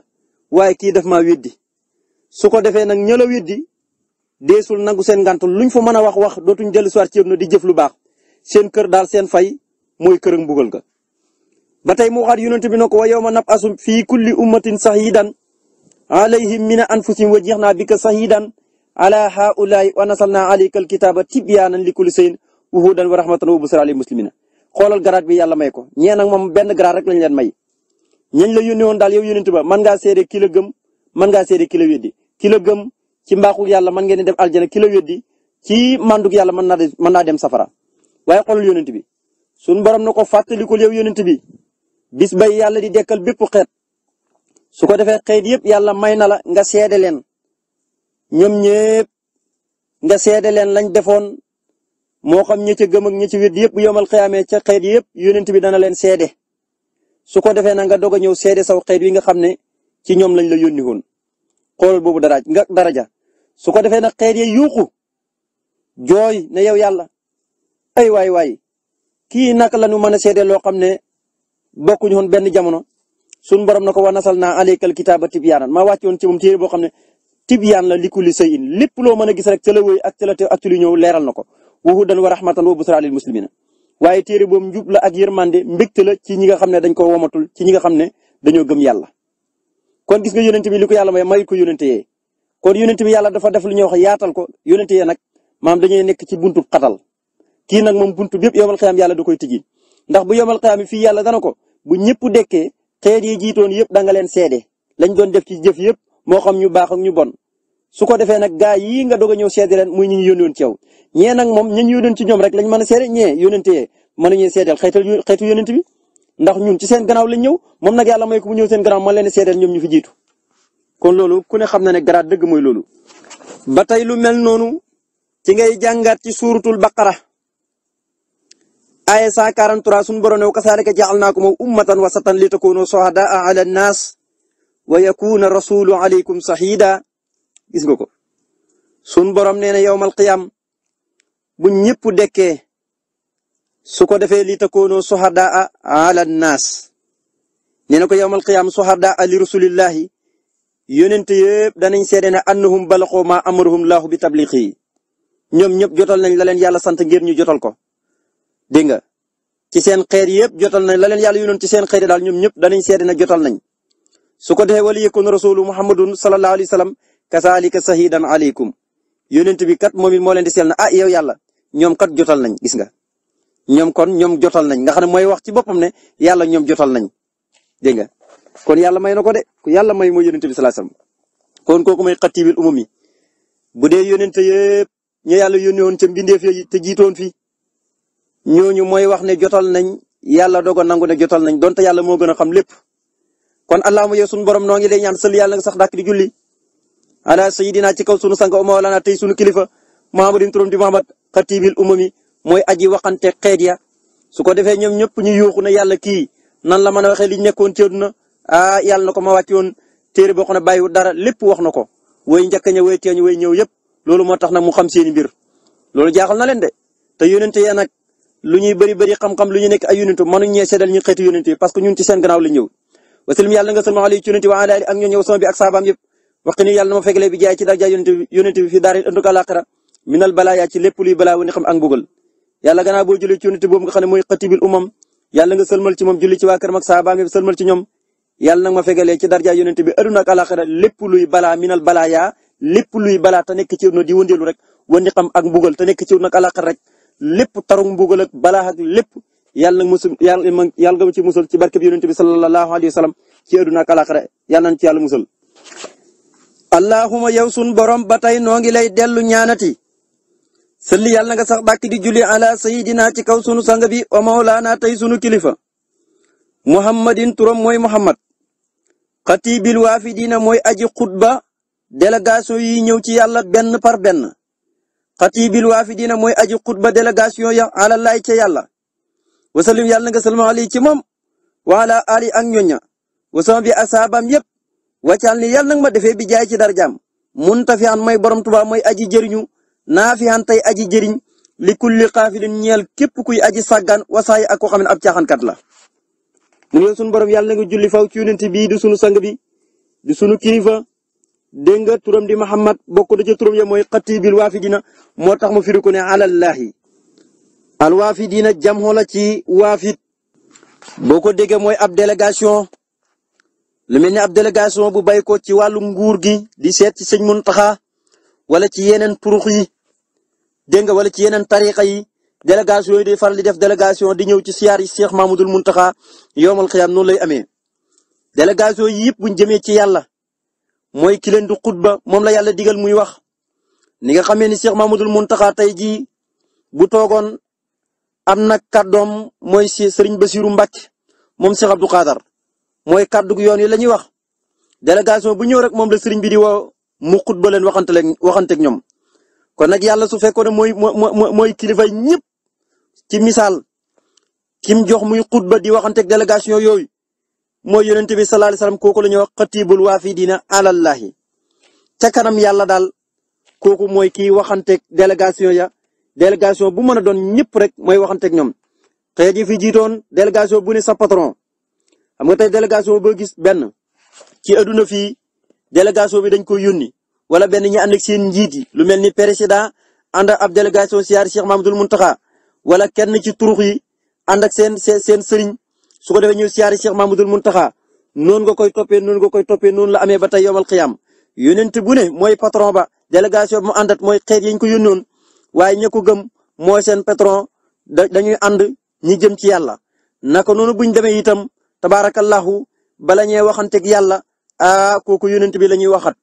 waaye kii daf maa weddi su ko defee nag ña la weddi deesul nangu seen ngànt luñ fa mën a wax dootuñ dellu soir ci na di jëf lu baax seen kër daal seen fay mooy kër ak mbugal ga ba tey mu waxaat yonent bi ne ko wa yawma nab'asu fii kulli ummatin shahidan alayhim min anfusihim wa ji'na bika shahidan ala haa'ulaa'i wa nazzalna alayka alkitaaba tibyaanan li kulli shay'in wa hudan wa rahmatan wa bushraa lil muslimina xoolal garaat bi yàlla may ko ñee nag moom benn garaat rek lañ leen may ñañ la yónnee woon daal yow yonent ba mën ngaa seede ki la gëm mën ngaa seede ki la weddi ki la gëm ci mbaaxu yàlla mën ngeen di dem aljana ki la weddi ci manduk yàlla mën naa dem safara waaye xoolal yonent bi suñu borom na ko fàttalikul yow yonent bi bis bay yàlla di dekkal bépp xeet su ko defee xeet yëpp yàlla may na la nga seede leen ñoom ñëpp nga seede leen lañ defoon moo xam ñi ca gëm ak ñi ci weddi yëpp bu yomal xiyaamee ca xeet yëpp yonent bi dana leen seede su ko defee na nga doog a ñëw seede saw xeet wi nga xam ne ci ñoom lañ la yónni woon xoolal boobu daraja su ko defee nag xeet yi yuuxu jooy ne yow yàlla ay waay kii naka la ñu mën a seede loo xam ne bokkuñu woon benn jamono sunu borom na ko wa nasal naa alaykal kitaaba tibyaanan maa wàccoon ci moom téere boo xam ne tibyaan la li kulli shay'in lépp loo mën a gis rek ca la wéy ak ca la teew ak ci lu ñëw leeral na ko wa hudan wa rahmatan wa busra lil muslimina waaye téere boobu njub la ak yërmande mbégte la ci ñi nga xam ne dañ ko womatul ci ñi nga xam ne dañoo gëm yàlla. kon gis nga yonent bi li ko yàlla may ko yonent yee kon yonent bi yàlla dafa def lu ñuy wax yaatal ko yonent yee nag maam dañuy nekk ci buntu xatal kii nag moom buntu bépp yomal xiyaam yàlla da koy tijji ndax bu yomal xiyaam fii yàlla dana ko bu ñëpp dekkee xeet yi jiitoon yëpp da nga leen seede lañ doon def ci jëf yëpp moo xam ñu baax ak ñu bon su ko defee nag gaa yii nga doog a ñëw seede leen muy ñi ñu yónni woon ci yow ñee nag moom ñi ñu yónni ci ñoom rek lañ mën a seede ñee yonent yee mënuñu seedeel xeetu yonent bi ndax ñun ci seen gannaaw lañ ñëw moom nag yàlla may ko mu ñëw seen gannaaw man leen seedeel ñoom ñu fi jiitu kon loolu ku ne xam na ne garaat dëgg mooy loolu. ba tey lu mel noonu ci ngay jàngaat ci suuratul baqara aaya 143 sunu borom ne wa kasaalika ja'alnaakum ummatan wasatan li takuunu shuhadaa ala nnaas wa yakuuna rasulu alaykum shahida gis nga ko sunu borom nee na yawmal qiyaam bu ñëpp dekkee su ko defee li takuunu shuhadaa ala nnaas nee na ko yawmal qiyaam shuhadaa li rasulillahi yonent yëpp danañ seede ne annahum balaxoo ma amarahum laahu bi tabliixi ñoom ñëpp jotal nañ la leen yàlla sant ngir ñu jotal ko dégg nga ci seen xeer yëpp jotal nañ la leen yàlla yonoon ci seen xeer daal ñoom ñëpp danañ seede na jotal nañ su ko defee wala yakun rasulu muhammadun sallallahu alayhi wa sallam kasaalika sahidan alaykum yonent bi kat moom it moo leen di seel na yow yàlla ñoom kat jotal nañ gis nga ñoom jotal nañ nga xam ne mooy wax ci boppam ne yàlla ñoom jotal nañ dégg nga kon yàlla may na ko de ku yàlla may mooy yonent bi sallallahu alayhi wasallam kon kooku mooy xatibil umami bu dee yonent yëpp ñu yàlla yónni woon ca mbindeef yi te jiitoon fi ñooñu mooy wax ne jotal nañ yàlla doog a nangu ne jotal nañ donte yàlla moo gën a xam lépp. kon allahumma yow sunu borom noo ngi lay ñaan sël yàlla nga sax dàkk di julli ala sayidina ci kaw sunu sang o mawlana tey sunu kilifa muhammadin turam di muhammad xatibil umami mooy aji waxante xeet ya su ko defee ñoom ñëpp ñu yuuxu ne yàlla kii nan la mën a waxee li nekkoon ci àdduna yàlla na ko ma wàcce woon téere boo xam ne bàyyiwu dara lépp wax na ko way njëkk ña way teeñ way ñëw yëpp loolu moo tax nag mu xam seeni mbir loolu jaaxal na leen de te yónente ya nag lu ñuy bëri xam-xam lu ñu nekk ay yónentu mënuñ ñee seddal ñu xeetu yónente yi parce que ñun ci seen gannaaw la ñëw wasalim yàlla nga salma alayhi ci yónente wa ala ali ak ñoo ñëw sama bi ak saabaam yëpp waxi ni yàlla na ma fegalee bi jaay ci darja yónente bi fi daaril ënduk àlaxira minal balaya ci lépp luy balaa wu ni xam ak mbugal yàlla gannaaw boo julli ci yónente boobu nga xam ne mooy xatibil umam yàlla nga sëlmal ci moom julli ci waa këram ak saabaam yëpp sëlmal ci ñoom yàlla nag ma fegalee ci darja yónente bi aduna ak àlaxira lépp luy balaa minal balaya lépp luy balaa te nekk ci no di wëndeelu rek wëndi xam ak mbugal te nekk ci nag àlaxira rek lépp tarug mbugal ak balaa ak lépp yàlla nag musul yàlla nga ma ci musal ci barke bi yonent bi sallallahu alayhi wa sallam ci àdduna ak àlaxira yàlla nañ ci yàlla musal. allahumma yow sun borom ba tey noo ngi lay dellu ñaanati. salli yàlla nga sax dàkk di julli ala sayidina ci kaw sunu sang bi wa mawlaana tey sunu kilifa. muhammadin turam mooy muhammad. xatibil waafidina mooy aji xutba délégation yi ñëw ci yàlla benn par benn. xatibil waafidina mooy aji xutba délégation ya ala laay ca yàlla. wasalim yàlla nga salma ali ci moom wala ali ak ñoña wasama bi asaabam yépp wàccal ni yàlla nag ma defee bi jaay ci darjaam muntafian mooy borom Tuubaa mooy aji jëriñu naafian tey aji jëriñ li kulli xaafilin ñeel képp kuy aji sàggan wasaay ak koo xam ne ab caaxaankat la. mu ngi sunu borom yàlla nga julli faw ci yonent bii di sunu sang bi di sunu kilifa dégg nga turam di Muhammad bokk da ca turam ya mooy xatibil waafidina moo tax mu firi ko ne alallahi al waafidina jamxo la ci waafid boo ko déggee mooy ab délégation lu mel ni ab délégation bu bay ko ci wàllu nguur gi di seet ci sëñ Muntaxa wala ci yeneen turux yi dégg nga wala ci yeneen tariqa yi délégation yi di faral di def délégation di ñëw ci siyaar yi Cheikh Mahmoudul Muntaxa yowmal xiyaam noonu lay amee. délégation yi yëpp buñ jëmee ci yàlla mooy ki leen di xutba moom la yàlla digal muy wax ni nga xamee ni Cheikh Mahmoudul Muntaxa tey jii bu toogoon am na kàddoom mooy si Serigne Bassirou Mbacke moom Cheikh Abdou Khadar mooy kàddu yoon yi la ñuy wax délégation bu ñëw rek moom la Serigne bi di woo mu xutba leen waxanteeg ñoom. kon nag yàlla su fekkoon ne mooy kilifa ñëpp ci misaal kim jox muy xutba di waxanteeg délégation yooyu mooy yonent bi sallallahu alayhi wasallam kooku la ñuy wax xatibul waafidina alallahi ca kanam yàlla daal kooku mooy kii waxanteeg délégation ya. délégation bu mën a doon ñëpp rek mooy waxanteeg ñoom xëy ji fi jiitoon délégation bu ne sa patron xam nga tey délégation boo gis benn ci adduna fii délégation bi dañ ko yónni wala benn ñi ànd ak seen njiit yi lu mel ni président ànd ak ab délégation siyaar Cheikh Mamadou Mountakha wala kenn ci turux yi ànd ak seen sëriñ su ko defee ñëw siyaar Cheikh Mamadou Mountakha noonu nga koy toppee noonu la amee ba tey yomal xiyam yónent bu ne mooy patron ba délégation bi mu àndat mooy xeet yi ñu ko yónnoon waaye ña ko gëm mooy seen patron dañuy ànd ñi jëm ci yàlla naka noonu buñ demee itam tabaarakallahu bala ñee waxanteeg yàlla kooku yónent bi la ñuy waxat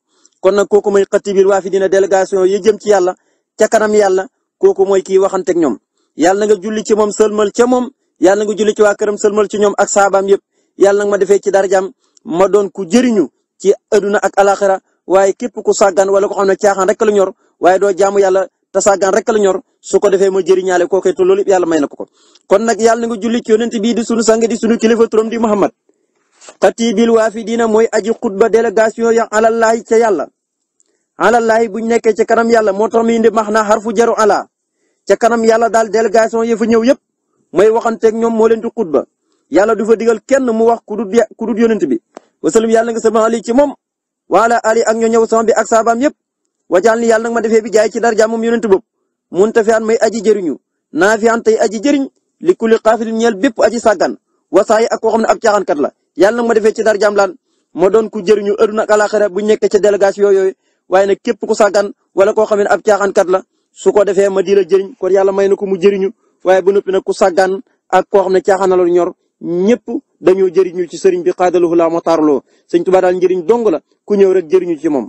kon nag kooku mooy xatibil waafidina délégation yi jëm ci yàlla ca kanam yàlla kooku mooy kii waxanteeg ñoom yàlla na nga julli ci moom sëlmal ca moom yàlla na nga julli ci waa këram sëlmal ci ñoom ak saabaam yëpp yàlla nag ma defee ci darajaam ma doon ku jëriñu ci aduna ak alaxira waaye képp ku sàggan wala ko xam ne caaxaan rek la ñor waaye doo jaamu yàlla te sàggan rek la ñor su ko defee ma jëriñaale kooku te loolu yàlla may na ko kon nag yàlla na nga julli ci yonent bii di sunu sang di sunu kilifa turam di Muhammad xatibil waafidina mooy aji xutba délégation ya alallahi ca yàlla alallahi buñ nekkee ca kanam yàlla moo tax mi indi max na xarfu jaru ala ca kanam yàlla daal délégation yi fa ñëw yëpp mooy waxanteeg ñoom moo leen di xutba yàlla du fa digal kenn mu wax ku dul yonent bi wasalum yàlla nga sama ali ci moom wala ali ak ñoo ñëw sama bi ak saabaam yëpp wajaal ni yàlla nag ma defee bi jaay ci darja moom yonent bopp mun ta fi an may aji jëriñu naa fi an tey aji jëriñ li kulli xaafilin ñeel bépp aji sàggan wasaay ak koo xam ne ab caaxaankat la yàlla nag ma defee ci darjaam laan ma doon ku jëriñu aduna ak alaxira bu nekkee ca délégation yooyu waaye nag képp ku sàggan wala koo xam ne ab caaxaankat la su ko defee ma di la jëriñ kon yàlla may na ko mu jëriñu waaye ba noppi nag ku sàggan ak koo xam ne caaxaan na la ñor ñëpp dañoo jëriñu ci sëriñ bi xaadalahu la ma taarloo sëñ Tuubaa daal njëriñ dong la ku ñëw rek jëriñu ci moom